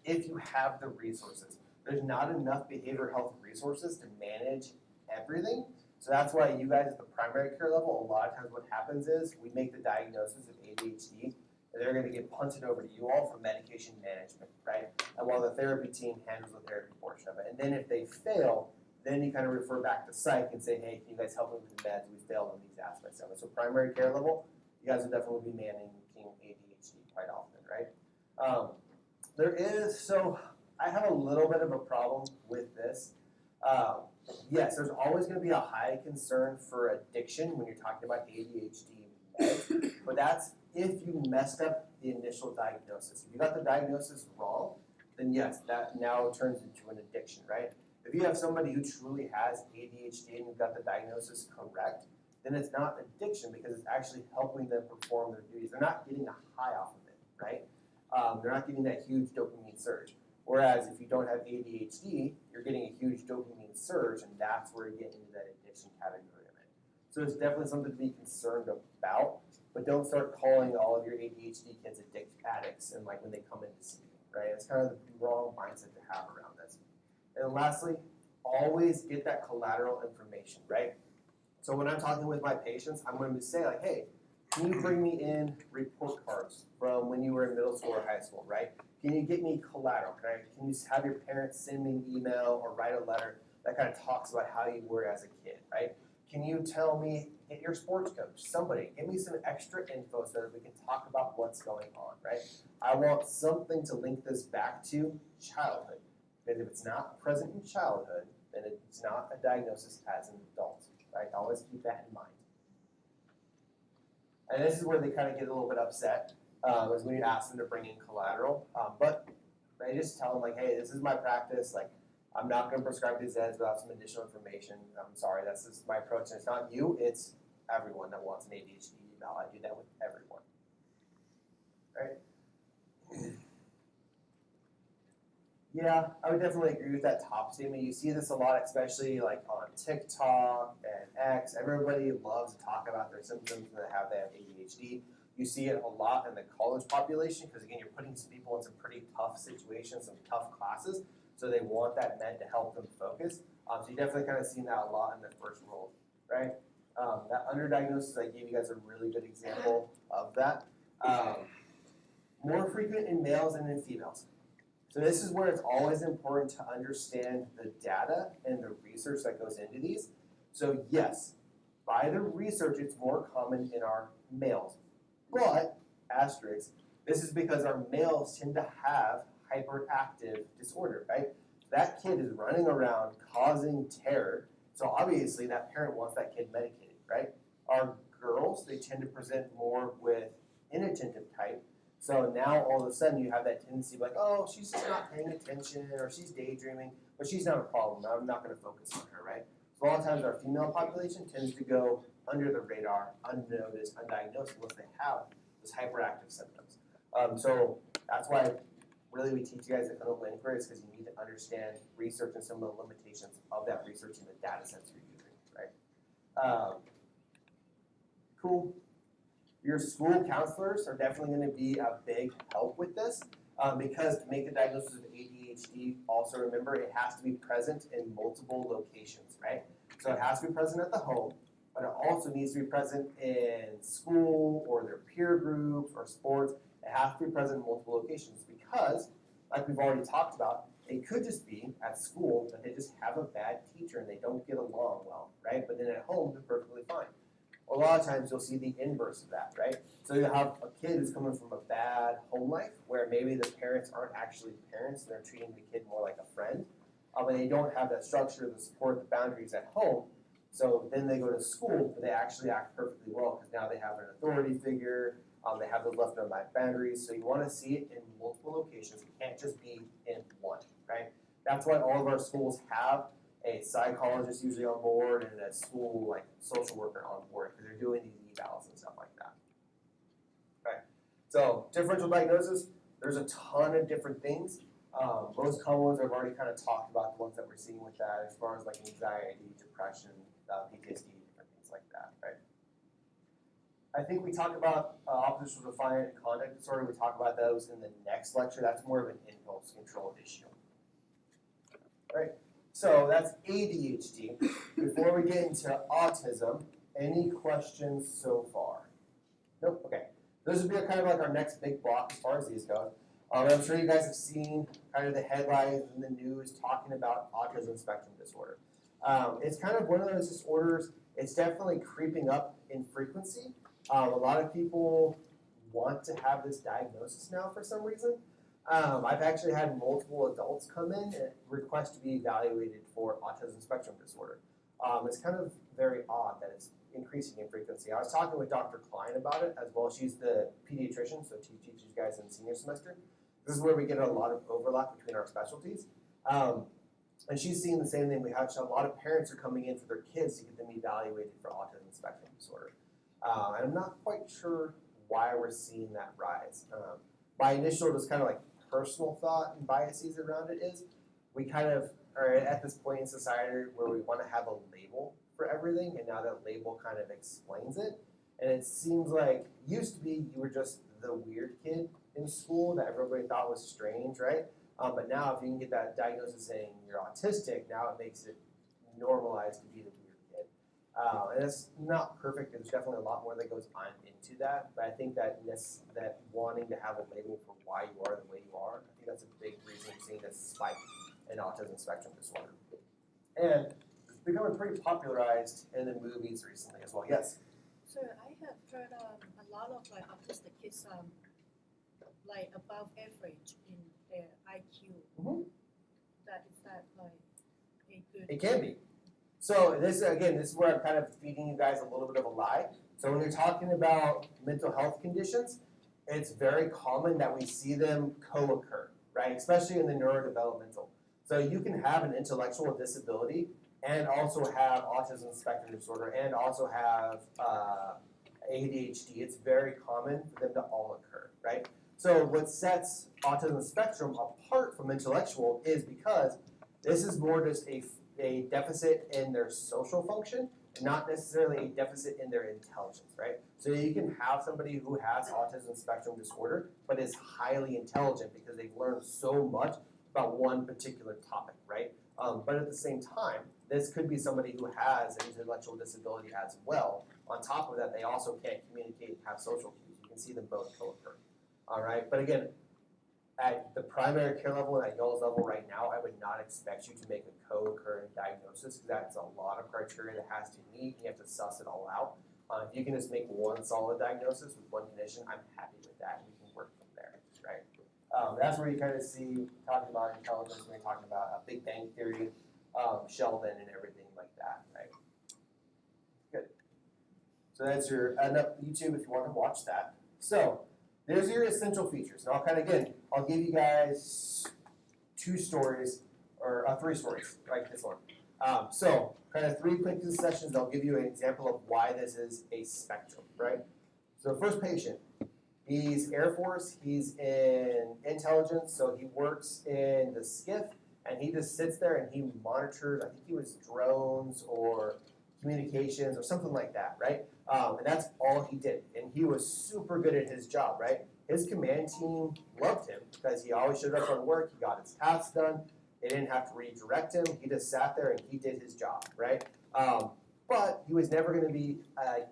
if you have the resources. There's not enough behavioral health resources to manage everything. So that's why you guys at the primary care level, a lot of times what happens is we make the diagnosis of ADHD and they're going to get punted over to you all for medication management, right? And while the therapy team handles the therapy portion of it. And then if they fail, then you kind of refer back to psych and say, hey, can you guys help me with the meds? We failed on these aspects of it. So primary care level, you guys will definitely be managing ADHD. quite often, right? So I have a little bit of a problem with this. Yes, there's always going to be a high concern for addiction when you're talking about ADHD meds, but that's if you messed up the initial diagnosis. If you got the diagnosis wrong, then yes, that now turns into an addiction, right? If you have somebody who truly has ADHD and you've got the diagnosis correct, then it's not addiction because it's actually helping them perform their duties. They're not getting a high off of it, right? They're not getting that huge dopamine surge. Whereas if you don't have ADHD, you're getting a huge dopamine surge, and that's where you get into that addiction category of it. So it's definitely something to be concerned about, but don't start calling all of your ADHD kids addicts and like when they come in to see you, right? It's kind of the wrong mindset to have around this. And lastly, always get that collateral information, right? So when I'm talking with my patients, I'm going to say like, hey, can you bring me in report cards from when you were in middle school or high school, right? Can you get me collateral? Can you have your parents send me an email or write a letter that kind of talks about how you were as a kid, right? Can you tell me, get your sports coach, somebody, give me some extra info so that we can talk about what's going on, right? I want something to link this back to childhood. Because if it's not present in childhood, then it's not a diagnosis as an adult, right? Always keep that in mind. And this is where they kind of get a little bit upset, is when you ask them to bring in collateral. But I just tell them, like, hey, this is my practice. Like, I'm not going to prescribe these meds without some additional information. I'm sorry, that's just my approach. And it's not you, it's everyone that wants an ADHD eval. I do that with everyone. Right? Yeah, I would definitely agree with that top statement. You see this a lot, especially like on TikTok and X. Everybody loves to talk about their symptoms when they have ADHD. You see it a lot in the college population because, again, you're putting some people in some pretty tough situations, some tough classes, so they want that med to help them focus. So you definitely kind of seen that a lot in the first world, right? That underdiagnosis, I gave you guys a really good example of that. More frequent in males than in females. So this is where it's always important to understand the data and the research that goes into these. So yes, by the research, it's more common in our males. But, asterisk, this is because our males tend to have hyperactive disorder, right? That kid is running around causing terror. So obviously that parent wants that kid medicated, right? Our girls, they tend to present more with inattentive type. So now all of a sudden you have that tendency like, oh, she's just not paying attention or she's daydreaming, but she's not a problem. I'm not going to focus on her, right? So a lot of times our female population tends to go under the radar, unnoticed, undiagnosed, unless they have those hyperactive symptoms. So that's why really we teach you guys the clinical inquiry is because you need to understand research and some of the limitations of that research and the data sets you're using, right? Cool. Your school counselors are definitely going to be a big help with this because to make the diagnosis of ADHD, also remember it has to be present in multiple locations, right? So it has to be present at the home, but it also needs to be present in school or their peer groups or sports. It has to be present in multiple locations because, like we've already talked about, it could just be at school that they just have a bad teacher and they don't get along well, right? But then at home, they're perfectly fine. A lot of times you'll see the inverse of that, right? So you'll have a kid who's coming from a bad home life where maybe the parents aren't actually parents and they're treating the kid more like a friend. And they don't have that structure, the support, the boundaries at home. So then they go to school, but they actually act perfectly well because now they have an authority figure, they have those left unmet boundaries. So you want to see it in multiple locations. It can't just be in one, right? That's why all of our schools have a psychologist usually on board and a school like social worker on board because they're doing these evals and stuff like that. Okay, so differential diagnosis, there's a ton of different things. Most common ones I've already kind of talked about, the ones that we're seeing with that as far as like anxiety, depression, PTSD, different things like that, right? I think we talk about oppositional defiant and conduct disorder. We talk about those in the next lecture. That's more of an impulse control issue. All right. So that's ADHD. Before we get into autism, any questions so far? Nope, okay. This would be kind of like our next big block as far as these go. I'm sure you guys have seen kind of the headlines in the news talking about autism spectrum disorder. It's kind of one of those disorders, it's definitely creeping up in frequency. A lot of people want to have this diagnosis now for some reason. I've actually had multiple adults come in and request to be evaluated for autism spectrum disorder. It's kind of very odd that it's increasing in frequency. I was talking with Dr. Klein about it as well. She's the pediatrician, so she teaches you guys in senior semester. This is where we get a lot of overlap between our specialties. And she's seeing the same thing. We have a lot of parents are coming in for their kids to get them evaluated for autism spectrum disorder. And I'm not quite sure why we're seeing that rise. My initial just kind of like personal thought and biases around it is we kind of are at this point in society where we want to have a label for everything, and now that label kind of explains it. And it seems like used to be you were just the weird kid in school that everybody thought was strange, right? But now if you can get that diagnosis saying you're autistic, now it makes it normalized to be the weird kid. And it's not perfect. There's definitely a lot more that goes on into that. But I think that that wanting to have a label for why you are the way you are, I think that's a big reason we're seeing this spike in autism spectrum disorder. And it's becoming pretty popularized in the movies recently as well. Yes? So I have heard a lot of like autistic kids like above average in their IQ. Mm-hmm. That is that like a good. It can be. So this is where I'm kind of feeding you guys a little bit of a lie. So when you're talking about mental health conditions, it's very common that we see them co-occur, right? Especially in the neurodevelopmental. So you can have an intellectual disability and also have autism spectrum disorder and also have ADHD. It's very common for them to all occur, right? So what sets autism spectrum apart from intellectual is because this is more just a deficit in their social function, not necessarily a deficit in their intelligence, right? So you can have somebody who has autism spectrum disorder, but is highly intelligent because they've learned so much about one particular topic, right? But at the same time, this could be somebody who has an intellectual disability as well. On top of that, they also can't communicate and have social cues. You can see them both co-occur, all right? But again, at the primary care level and at y'all's level right now, I would not expect you to make a co-occurring diagnosis because that's a lot of criteria that has to meet. You have to suss it all out. If you can just make one solid diagnosis with one condition, I'm happy with that. We can work from there, right? That's where you kind of see talking about intelligence when you're talking about Big Bang Theory, Sheldon, and everything like that, right? Good. So that's your YouTube if you want to watch that. So there's your essential features. And I'll give you guys 2 stories or 3 stories like this one. So kind of 3 quick sessions. I'll give you an example of why this is a spectrum, right? So the first patient. He's Air Force, he's in intelligence, so he works in the SCIF, and he just sits there and he monitors, I think he was drones or communications or something like that, right? And that's all he did, and he was super good at his job, right? His command team loved him because he always showed up on work, he got his tasks done, they didn't have to redirect him, he just sat there and he did his job, right? But he was never going to be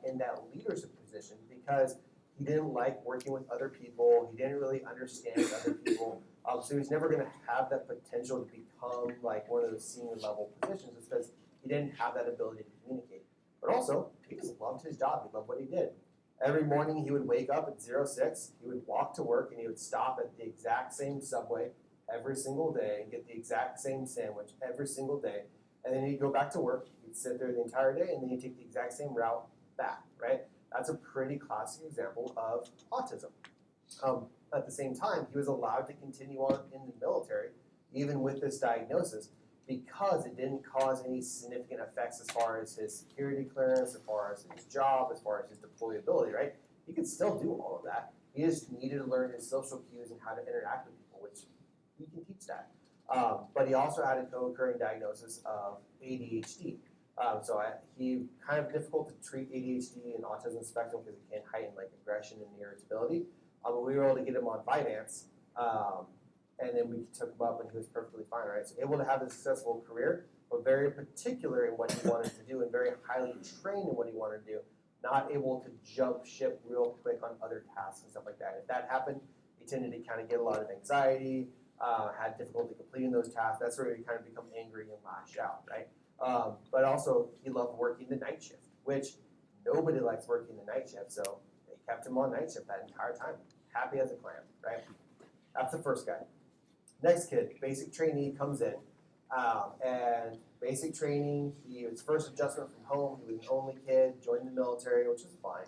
in that leadership position because he didn't like working with other people. He didn't really understand other people. So he's never going to have that potential to become like one of those senior level positions just because he didn't have that ability to communicate. But also, he just loved his job. He loved what he did. Every morning he would wake up at 06, he would walk to work, and he would stop at the exact same Subway every single day and get the exact same sandwich every single day. And then he'd go back to work. He'd sit there the entire day, and then he'd take the exact same route back, right? That's a pretty classic example of autism. At the same time, he was allowed to continue on in the military, even with this diagnosis, because it didn't cause any significant effects as far as his security clearance, as far as his job, as far as his deployability, right? He could still do all of that. He just needed to learn his social cues and how to interact with people, which he can teach that. But he also had a co-occurring diagnosis of ADHD. He kind of difficult to treat ADHD and autism spectrum because it can heighten like aggression and irritability. But we were able to get him on Vyvanse, and then we took him up and he was perfectly fine, right? So able to have a successful career, but very particular in what he wanted to do and very highly trained in what he wanted to do, not able to jump ship real quick on other tasks and stuff like that. If that happened, he tended to kind of get a lot of anxiety, had difficulty completing those tasks. That's where he kind of become angry and lash out, right? But also, he loved working the night shift, which nobody likes working the night shift, so kept him on night shift that entire time, happy as a clam, right? That's the first guy. Next kid, basic trainee, comes in, and basic training, his first adjustment from home, he was an only kid, joined the military, which is fine.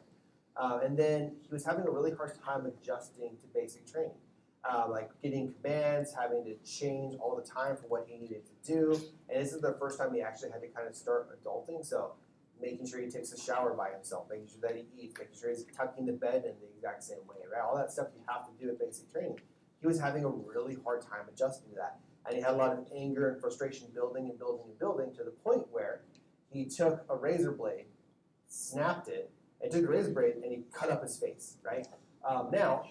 And then he was having a really hard time adjusting to basic training. Like getting commands, having to change all the time for what he needed to do. And this is the first time he actually had to kind of start adulting. So making sure he takes a shower by himself, making sure that he eats, making sure he's tucking the bed in the exact same way, right? All that stuff you have to do at basic training. He was having a really hard time adjusting to that. And he had a lot of anger and frustration building and building and building to the point where he took a razor blade, snapped it, and took the razor blade and he cut up his face, right? Now,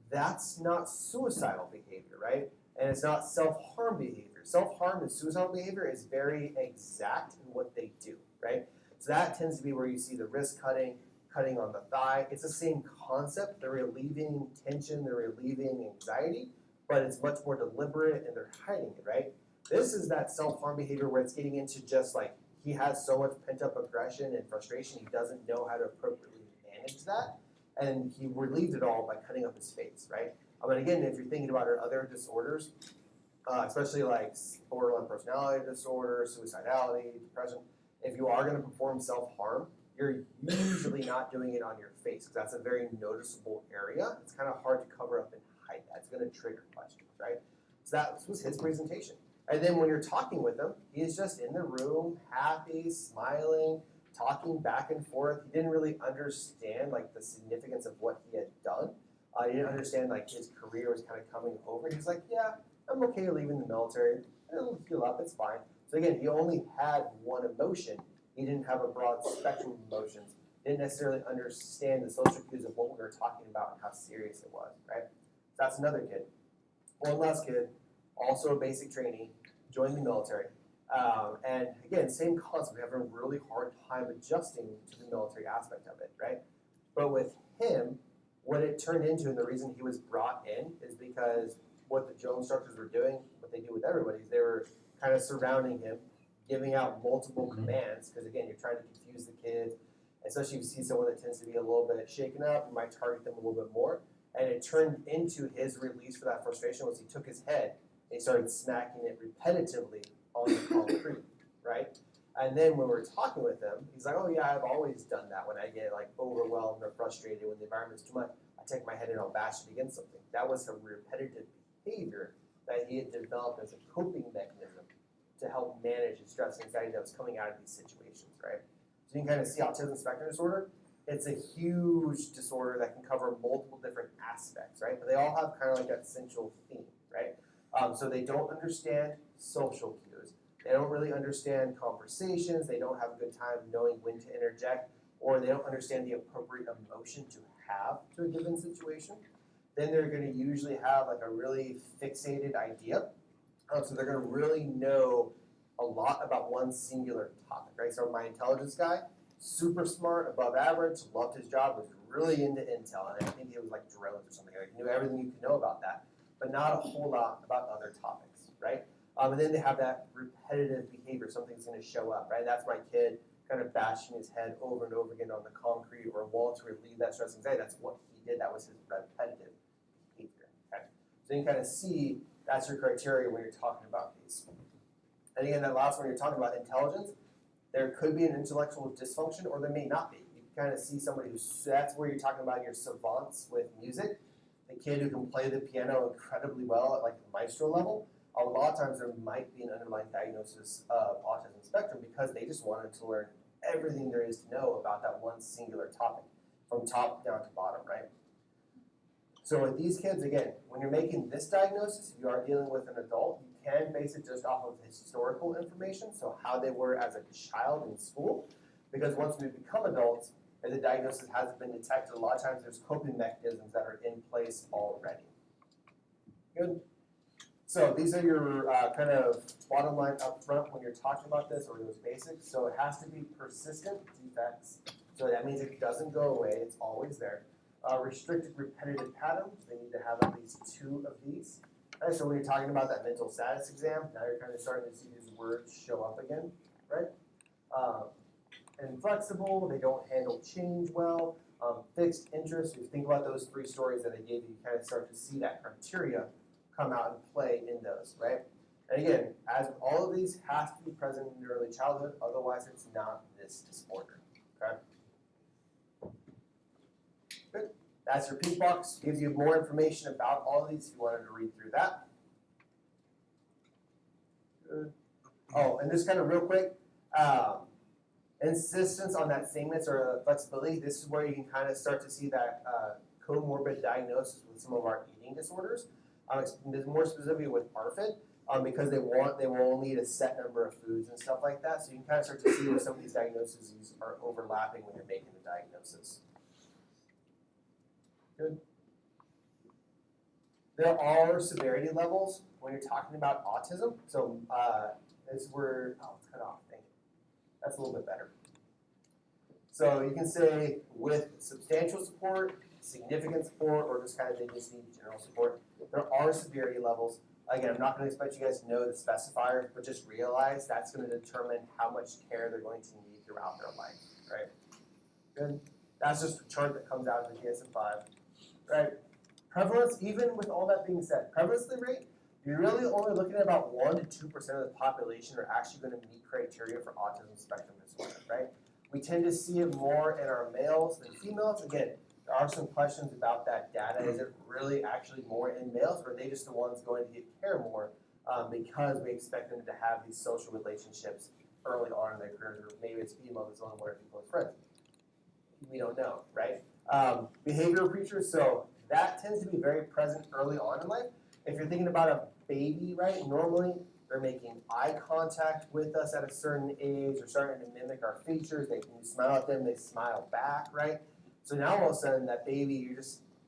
that's not suicidal behavior, right? And it's not self-harm behavior. Self-harm and suicidal behavior is very exact in what they do, right? So that tends to be where you see the wrist cutting, cutting on the thigh. It's the same concept. They're relieving tension, they're relieving anxiety, but it's much more deliberate and they're hiding it, right? This is that self-harm behavior where it's getting into just like he has so much pent-up aggression and frustration, he doesn't know how to appropriately manage that. And he relieved it all by cutting up his face, right? And again, if you're thinking about our other disorders, especially like borderline personality disorder, suicidality, depression, if you are going to perform self-harm, you're usually not doing it on your face because that's a very noticeable area. It's kind of hard to cover up and hide that. It's going to trigger questions, right? So that was his presentation. And then when you're talking with him, he's just in the room, happy, smiling, talking back and forth. He didn't really understand like the significance of what he had done. He didn't understand like his career was kind of coming over. He's like, yeah, I'm okay leaving the military. It'll heal up, it's fine. So again, he only had one emotion. He didn't have a broad spectrum of emotions. Didn't necessarily understand the social cues of what we were talking about and how serious it was, right? So that's another kid. One last kid, also a basic trainee, joined the military. And again, same concept. We have a really hard time adjusting to the military aspect of it, right? But with him, what it turned into and the reason he was brought in is because what the drill instructors were doing, what they do with everybody, is they were kind of surrounding him, giving out multiple commands, because again, you're trying to confuse the kids, especially if you see someone that tends to be a little bit shaken up, you might target them a little bit more. And it turned into his release for that frustration was he took his head and he started smacking it repetitively on the concrete, right? And then when we're talking with him, he's like, oh yeah, I've always done that when I get like overwhelmed or frustrated when the environment's too much. I take my head and I'll bash it against something. That was a repetitive behavior that he had developed as a coping mechanism to help manage his stress and anxiety that was coming out of these situations, right? So you can kind of see autism spectrum disorder. It's a huge disorder that can cover multiple different aspects, right? But they all have kind of like that central theme, right? So they don't understand social cues. They don't really understand conversations. They don't have a good time knowing when to interject, or they don't understand the appropriate emotion to have to a given situation. Then they're going to usually have like a really fixated idea. So they're going to really know a lot about one singular topic, right? So my intelligence guy, super smart, above average, loved his job, was really into intel, and I think he was like drones or something. Like knew everything you could know about that, but not a whole lot about other topics, right? And then they have that repetitive behavior. Something's going to show up, right? That's my kid kind of bashing his head over and over again on the concrete or a wall to relieve that stress and anxiety. That's what he did. That was his repetitive behavior, okay? So you can kind of see that's your criteria when you're talking about these. And again, that last one, you're talking about intelligence. There could be an intellectual dysfunction, or there may not be. You can kind of see somebody who's, that's where you're talking about your savants with music. The kid who can play the piano incredibly well at like the maestro level. A lot of times there might be an underlying diagnosis of autism spectrum because they just wanted to learn everything there is to know about that one singular topic from top down to bottom, right? So with these kids, again, when you're making this diagnosis, if you are dealing with an adult, you can base it just off of historical information, so how they were as a child in school, because once we become adults and the diagnosis hasn't been detected, a lot of times there's coping mechanisms that are in place already. Good. So these are your kind of bottom line up front when you're talking about this, or those basics. So it has to be persistent defects. So that means it doesn't go away. It's always there. Restricted repetitive patterns. They need to have at least 2 of these. And so when you're talking about that mental status exam, now you're kind of starting to see these words show up again, right? Inflexible. They don't handle change well. Fixed interest, if you think about those 3 stories that I gave you, you kind of start to see that criteria come out and play in those, right? And again, as with all of these, has to be present in early childhood, otherwise it's not this disorder, okay? Good. That's your pink box, gives you more information about all of these if you wanted to read through that. Good. Oh, and just kind of real quick, insistence on that sameness or flexibility, this is where you can kind of start to see that comorbid diagnosis with some of our eating disorders. More specifically with ARFID, because they will only eat a set number of foods and stuff like that. So you can kind of start to see where some of these diagnoses are overlapping when you're making the diagnosis. Good. There are severity levels when you're talking about autism. So this word, it's cut off, thank you. That's a little bit better. So you can say with substantial support, significant support, or just kind of they just need general support. There are severity levels. Again, I'm not going to expect you guys to know the specifiers, but just realize that's going to determine how much care they're going to need throughout their life, right? Good. That's just a chart that comes out of the DSM-5, right? Prevalence, even with all that being said, prevalence rate, you're really only looking at about 1 to 2% of the population are actually going to meet criteria for autism spectrum disorder, right? We tend to see it more in our males than females. Again, there are some questions about that data. Is it really actually more in males, or are they just the ones going to get care more because we expect them to have these social relationships early on in their careers, or maybe it's female that's only one of people's friends. We don't know, right? Behavioral features, so that tends to be very present early on in life. If you're thinking about a baby, right, normally they're making eye contact with us at a certain age, or starting to mimic our features. When you smile at them, they smile back, right? So now all of a sudden that baby,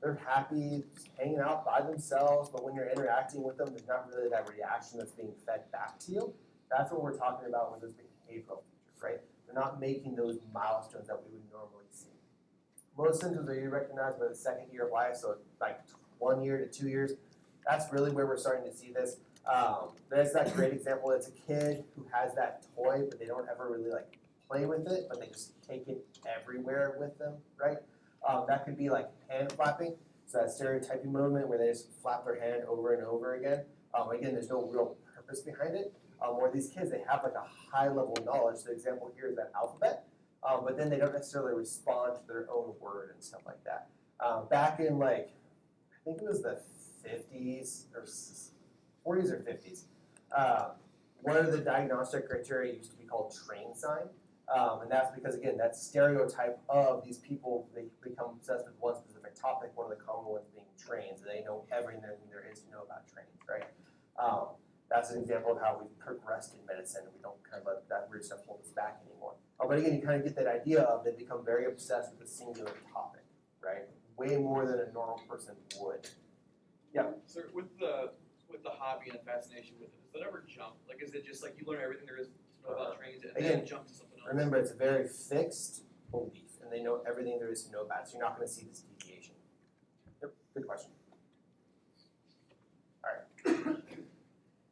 they're happy, just hanging out by themselves, but when you're interacting with them, there's not really that reaction that's being fed back to you. That's what we're talking about with those behavioral features, right? They're not making those milestones that we would normally see. Most symptoms are recognized by the 2nd year of life, so like 1 year to 2 years. That's really where we're starting to see this. There's that great example. It's a kid who has that toy, but they don't ever really like play with it, but they just take it everywhere with them, right? That could be like hand flapping, so that stereotyping movement where they just flap their hand over and over again. Again, there's no real purpose behind it. Where these kids, they have like a high level of knowledge. So the example here is that alphabet, but then they don't necessarily respond to their own word and stuff like that. Back in like, I think it was the 50s or 40s or 50s, one of the diagnostic criteria used to be called train sign. And that's because, again, that stereotype of these people, they become obsessed with one specific topic, one of the common ones being trains, and they know everything there is to know about trains, right? That's an example of how we've progressed in medicine, and we don't kind of let that weird stuff hold us back anymore. But again, you kind of get that idea of they become very obsessed with a singular topic, right? Way more than a normal person would. Yeah. So with the hobby and the fascination with it, does that ever jump? Like, is it just like you learn everything there is to know about trains and then jump to something else? Remember, it's a very fixed belief, and they know everything there is to know about it, so you're not going to see this deviation. Yep, good question. All right.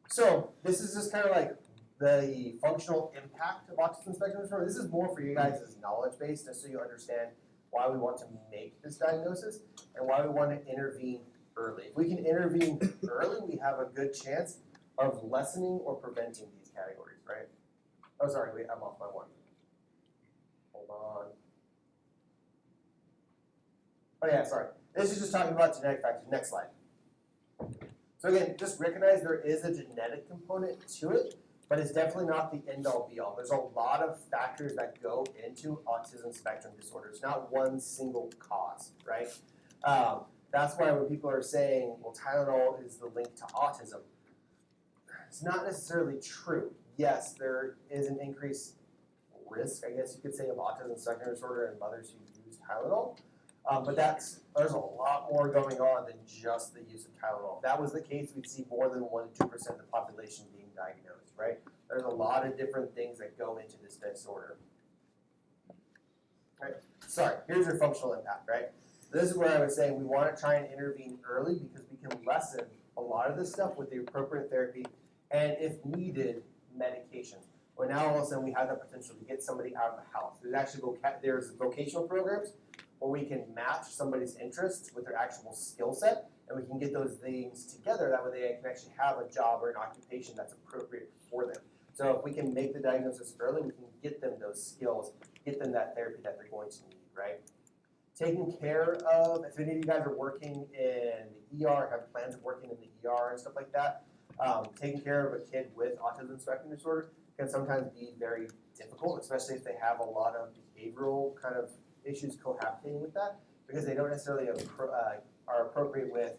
So this is just kind of like the functional impact of autism spectrum disorder. This is more for you guys as knowledge based, just so you understand why we want to make this diagnosis and why we want to intervene early. If we can intervene early, we have a good chance of lessening or preventing these categories, right? Oh, sorry, wait, I'm off my one. Hold on. Oh yeah, sorry. This is just talking about genetic factors. Next slide. So again, just recognize there is a genetic component to it, but it's definitely not the end-all be-all. There's a lot of factors that go into autism spectrum disorder. It's not one single cause, right? That's why when people are saying, well, Tylenol is the link to autism, it's not necessarily true. Yes, there is an increased risk, I guess you could say, of autism spectrum disorder in mothers who use Tylenol, but there's a lot more going on than just the use of Tylenol. If that was the case, we'd see more than 1 to 2% of the population being diagnosed, right? There's a lot of different things that go into this disorder. Right? Sorry, here's your functional impact, right? This is where I was saying we want to try and intervene early because we can lessen a lot of this stuff with the appropriate therapy and, if needed, medications. Well, now all of a sudden we have the potential to get somebody out of the house. There's actually there's vocational programs where we can match somebody's interests with their actual skill set, and we can get those things together. That way they can actually have a job or an occupation that's appropriate for them. So if we can make the diagnosis early, we can get them those skills, get them that therapy that they're going to need, right? Taking care of, if any of you guys are working in the ER, have plans of working in the ER and stuff like that, taking care of a kid with autism spectrum disorder can sometimes be very difficult, especially if they have a lot of behavioral kind of issues cohabitating with that, because they don't necessarily are appropriate with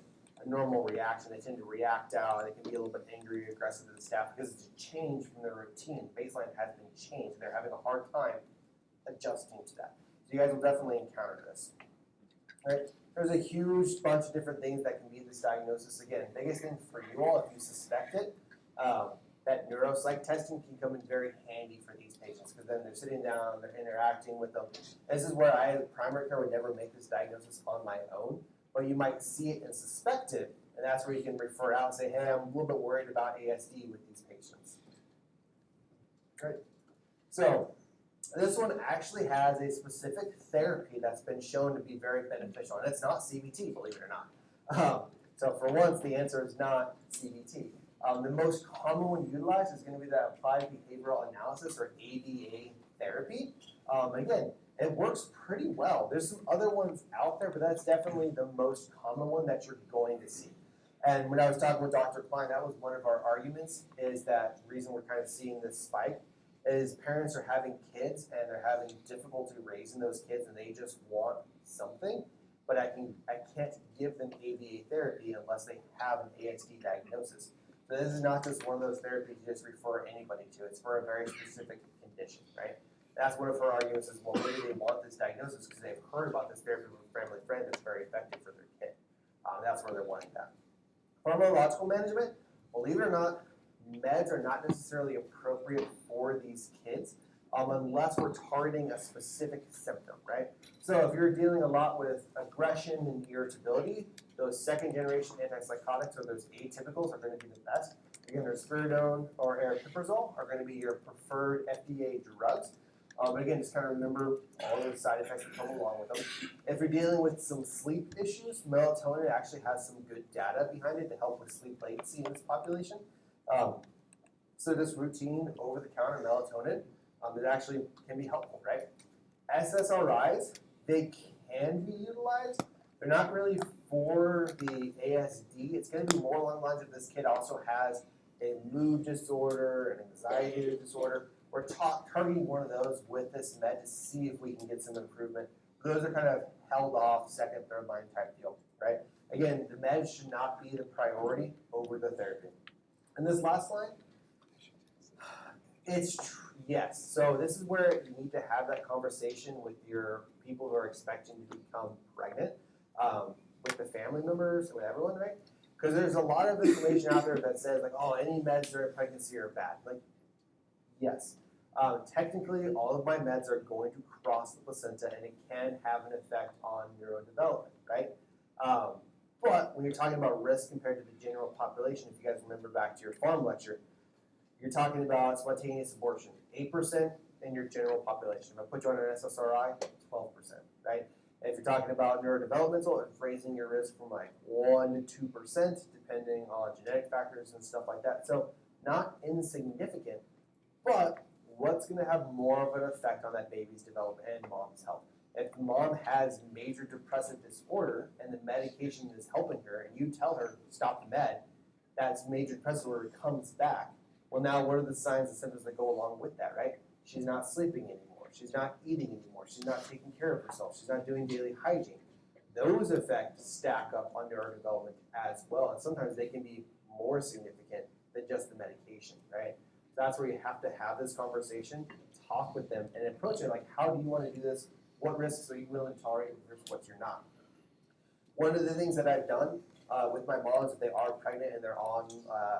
a normal reaction. They tend to react out, they can be a little bit angry, aggressive to the staff because it's a change from their routine. Baseline has been changed. They're having a hard time adjusting to that. So you guys will definitely encounter this. Right? There's a huge bunch of different things that can be this diagnosis. Again, biggest thing for you all, if you suspect it, that neuropsych testing can come in very handy for these patients, because then they're sitting down, they're interacting with them. This is where I, as primary care, would never make this diagnosis on my own, but you might see it and suspect it, and that's where you can refer out and say, hey, I'm a little bit worried about ASD with these patients. Great. So this one actually has a specific therapy that's been shown to be very beneficial, and it's not CBT, believe it or not. So for once, the answer is not CBT. The most common one utilized is going to be that applied behavioral analysis, or ABA therapy. Again, it works pretty well. There's some other ones out there, but that's definitely the most common one that you're going to see. And when I was talking with Dr. Klein, that was one of our arguments, is that the reason we're kind of seeing this spike is parents are having kids and they're having difficulty raising those kids, and they just want something, but I can't give them ABA therapy unless they have an ASD diagnosis. So this is not just one of those therapies you just refer anybody to. It's for a very specific condition, right? That's one of her arguments is, well, maybe they want this diagnosis because they've heard about this therapy from a family friend that's very effective for their kid. That's where they're wanting that. Pharmacological management, believe it or not, meds are not necessarily appropriate for these kids unless we're targeting a specific symptom, right? So if you're dealing a lot with aggression and irritability, those second-generation antipsychotics or those atypicals are going to be the best. Again, risperidone or aripiprazole are going to be your preferred FDA drugs. But again, just kind of remember all the side effects that come along with them. If you're dealing with some sleep issues, melatonin actually has some good data behind it to help with sleep latency in this population. So this routine over-the-counter melatonin, it actually can be helpful, right? SSRIs, they can be utilized. They're not really for the ASD. It's going to be more along the lines of this kid also has a mood disorder, an anxiety disorder. We're targeting one of those with this med to see if we can get some improvement. Those are kind of held off, second, third line type deal, right? Again, the med should not be the priority over the therapy. And this last line, yes. So this is where you need to have that conversation with your people who are expecting to become pregnant, with the family members, with everyone, right? Because there's a lot of information out there that says like, oh, any meds during pregnancy are bad. Like, yes. Technically, all of my meds are going to cross the placenta, and it can have an effect on neurodevelopment, right? But when you're talking about risk compared to the general population, if you guys remember back to your farm lecture, you're talking about spontaneous abortion, 8% in your general population. If I put you on an SSRI, 12%, right? And if you're talking about neurodevelopmental, it's raising your risk from like 1 to 2%, depending on genetic factors and stuff like that. So not insignificant, but what's going to have more of an effect on that baby's development and mom's health? If mom has major depressive disorder and the medication is helping her, and you tell her stop the med, that major depressive disorder comes back. Well, now what are the signs and symptoms that go along with that, right? She's not sleeping anymore. She's not eating anymore. She's not taking care of herself. She's not doing daily hygiene. Those effects stack up on neurodevelopment as well, and sometimes they can be more significant than just the medication, right? That's where you have to have this conversation, talk with them, and approach it like, how do you want to do this? What risks are you willing to tolerate versus what you're not? One of the things that I've done with my moms, if they are pregnant and they're on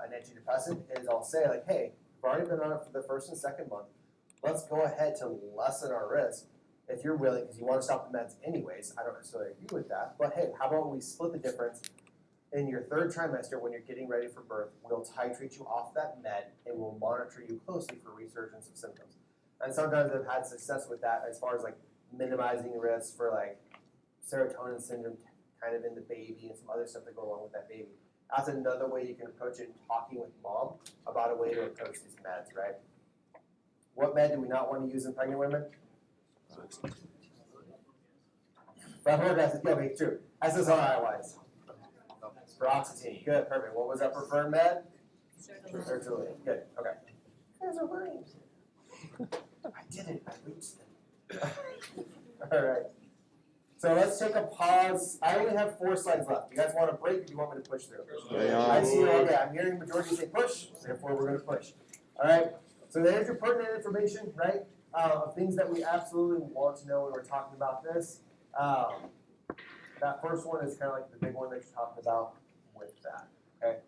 an antidepressant, is I'll say like, hey, we've already been on it for the first and second month. Let's go ahead to lessen our risk if you're willing, because you want to stop the meds anyways. I don't necessarily agree with that, but hey, how about we split the difference? In your third trimester, when you're getting ready for birth, we'll titrate you off that med and we'll monitor you closely for resurgence of symptoms. And sometimes I've had success with that as far as like minimizing risk for like serotonin syndrome kind of in the baby and some other stuff that go along with that baby. That's another way you can approach it, talking with mom about a way to approach these meds, right? What med do we not want to use in pregnant women? Bifolic acid, yeah, okay, true. SSRI-wise. Paroxetine, good, perfect. What was that preferred med? Sertraline, good, okay. You guys are learning. I did it, I reached it. All right. So let's take a pause. I only have 4 slides left. You guys want a break or do you want me to push through? I see, okay, I'm hearing majority say push, therefore we're gonna push. All right, so there's your pertinent information, right? Of things that we absolutely want to know when we're talking about this. That first one is kind of like the big one that you're talking about with that, okay?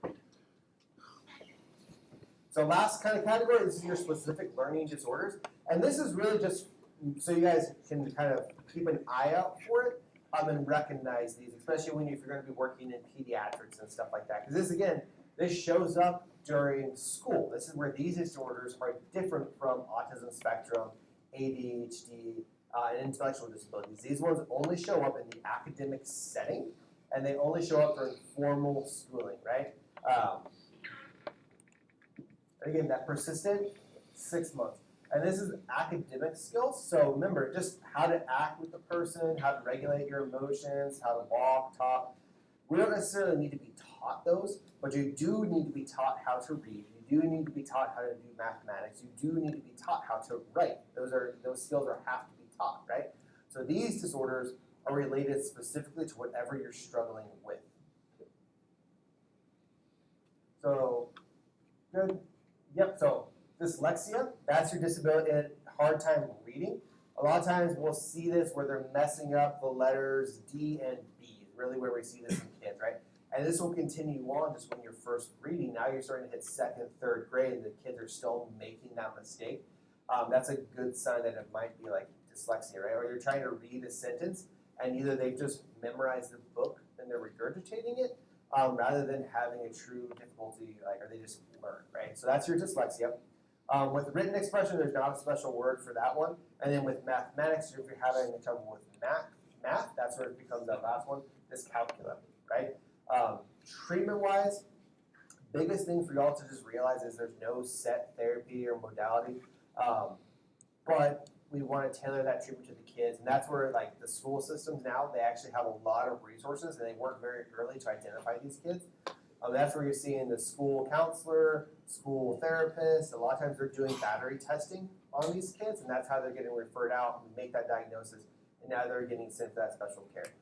So last kind of category, this is your specific learning disorders. And this is really just so you guys can kind of keep an eye out for it and recognize these, especially if you're going to be working in pediatrics and stuff like that. Because this, again, this shows up during school. This is where these disorders are different from autism spectrum, ADHD, and intellectual disabilities. These ones only show up in the academic setting, and they only show up during formal schooling, right? Again, that persistent, 6 months. And this is academic skills, so remember, just how to act with the person, how to regulate your emotions, how to walk, talk. We don't necessarily need to be taught those, but you do need to be taught how to read. You do need to be taught how to do mathematics. You do need to be taught how to write. Those skills have to be taught, right? So these disorders are related specifically to whatever you're struggling with. So, good. Yep, so dyslexia, that's your disability, hard time reading. A lot of times we'll see this where they're messing up the letters D and B, really where we see this in kids, right? And this will continue on just when you're first reading. Now you're starting to hit 2nd, 3rd grade, and the kids are still making that mistake. That's a good sign that it might be like dyslexia, right? Or you're trying to read a sentence, and either they've just memorized the book and they're regurgitating it, rather than having a true difficulty, or they just learn, right? So that's your dyslexia. With written expression, there's not a special word for that one. And then with mathematics, if you're having trouble with math, that's where it becomes that last one, dyscalculia, right? Treatment-wise, biggest thing for y'all to just realize is there's no set therapy or modality, but we want to tailor that treatment to the kids. And that's where, like, the school systems now, they actually have a lot of resources, and they work very early to identify these kids. That's where you're seeing the school counselor, school therapist. A lot of times they're doing battery testing on these kids, and that's how they're getting referred out and make that diagnosis, and now they're getting sent to that special care.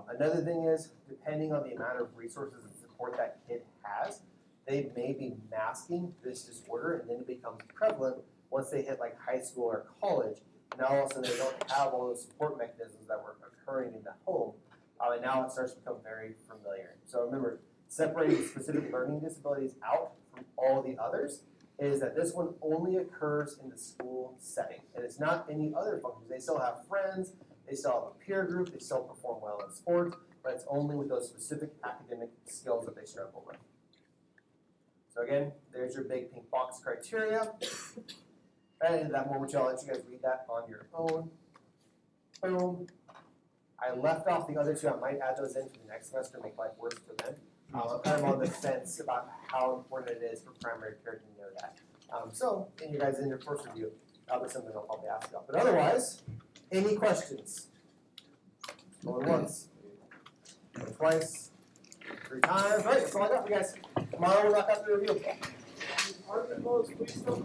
Another thing is, depending on the amount of resources and support that kid has, they may be masking this disorder, and then it becomes prevalent once they hit like high school or college. Now all of a sudden they don't have all those support mechanisms that were occurring in the home, and now it starts to become very familiar. So remember, separating specific learning disabilities out from all the others is that this one only occurs in the school setting. And it's not any other functions. They still have friends, they still have a peer group, they still perform well in sports, but it's only with those specific academic skills that they struggle with. So again, there's your big pink box criteria. And that moment, I'll let you guys read that on your own. Boom. I left off the other two. I might add those in for the next semester to make life worse for them. I'm kind of on the fence about how important it is for primary care to know that. So, in your first review, that'll be something I'll probably ask about. But otherwise, any questions? Going once, going twice, 3 times. All right, that's all I got for you guys. Tomorrow we'll knock out the review. Articles, please don't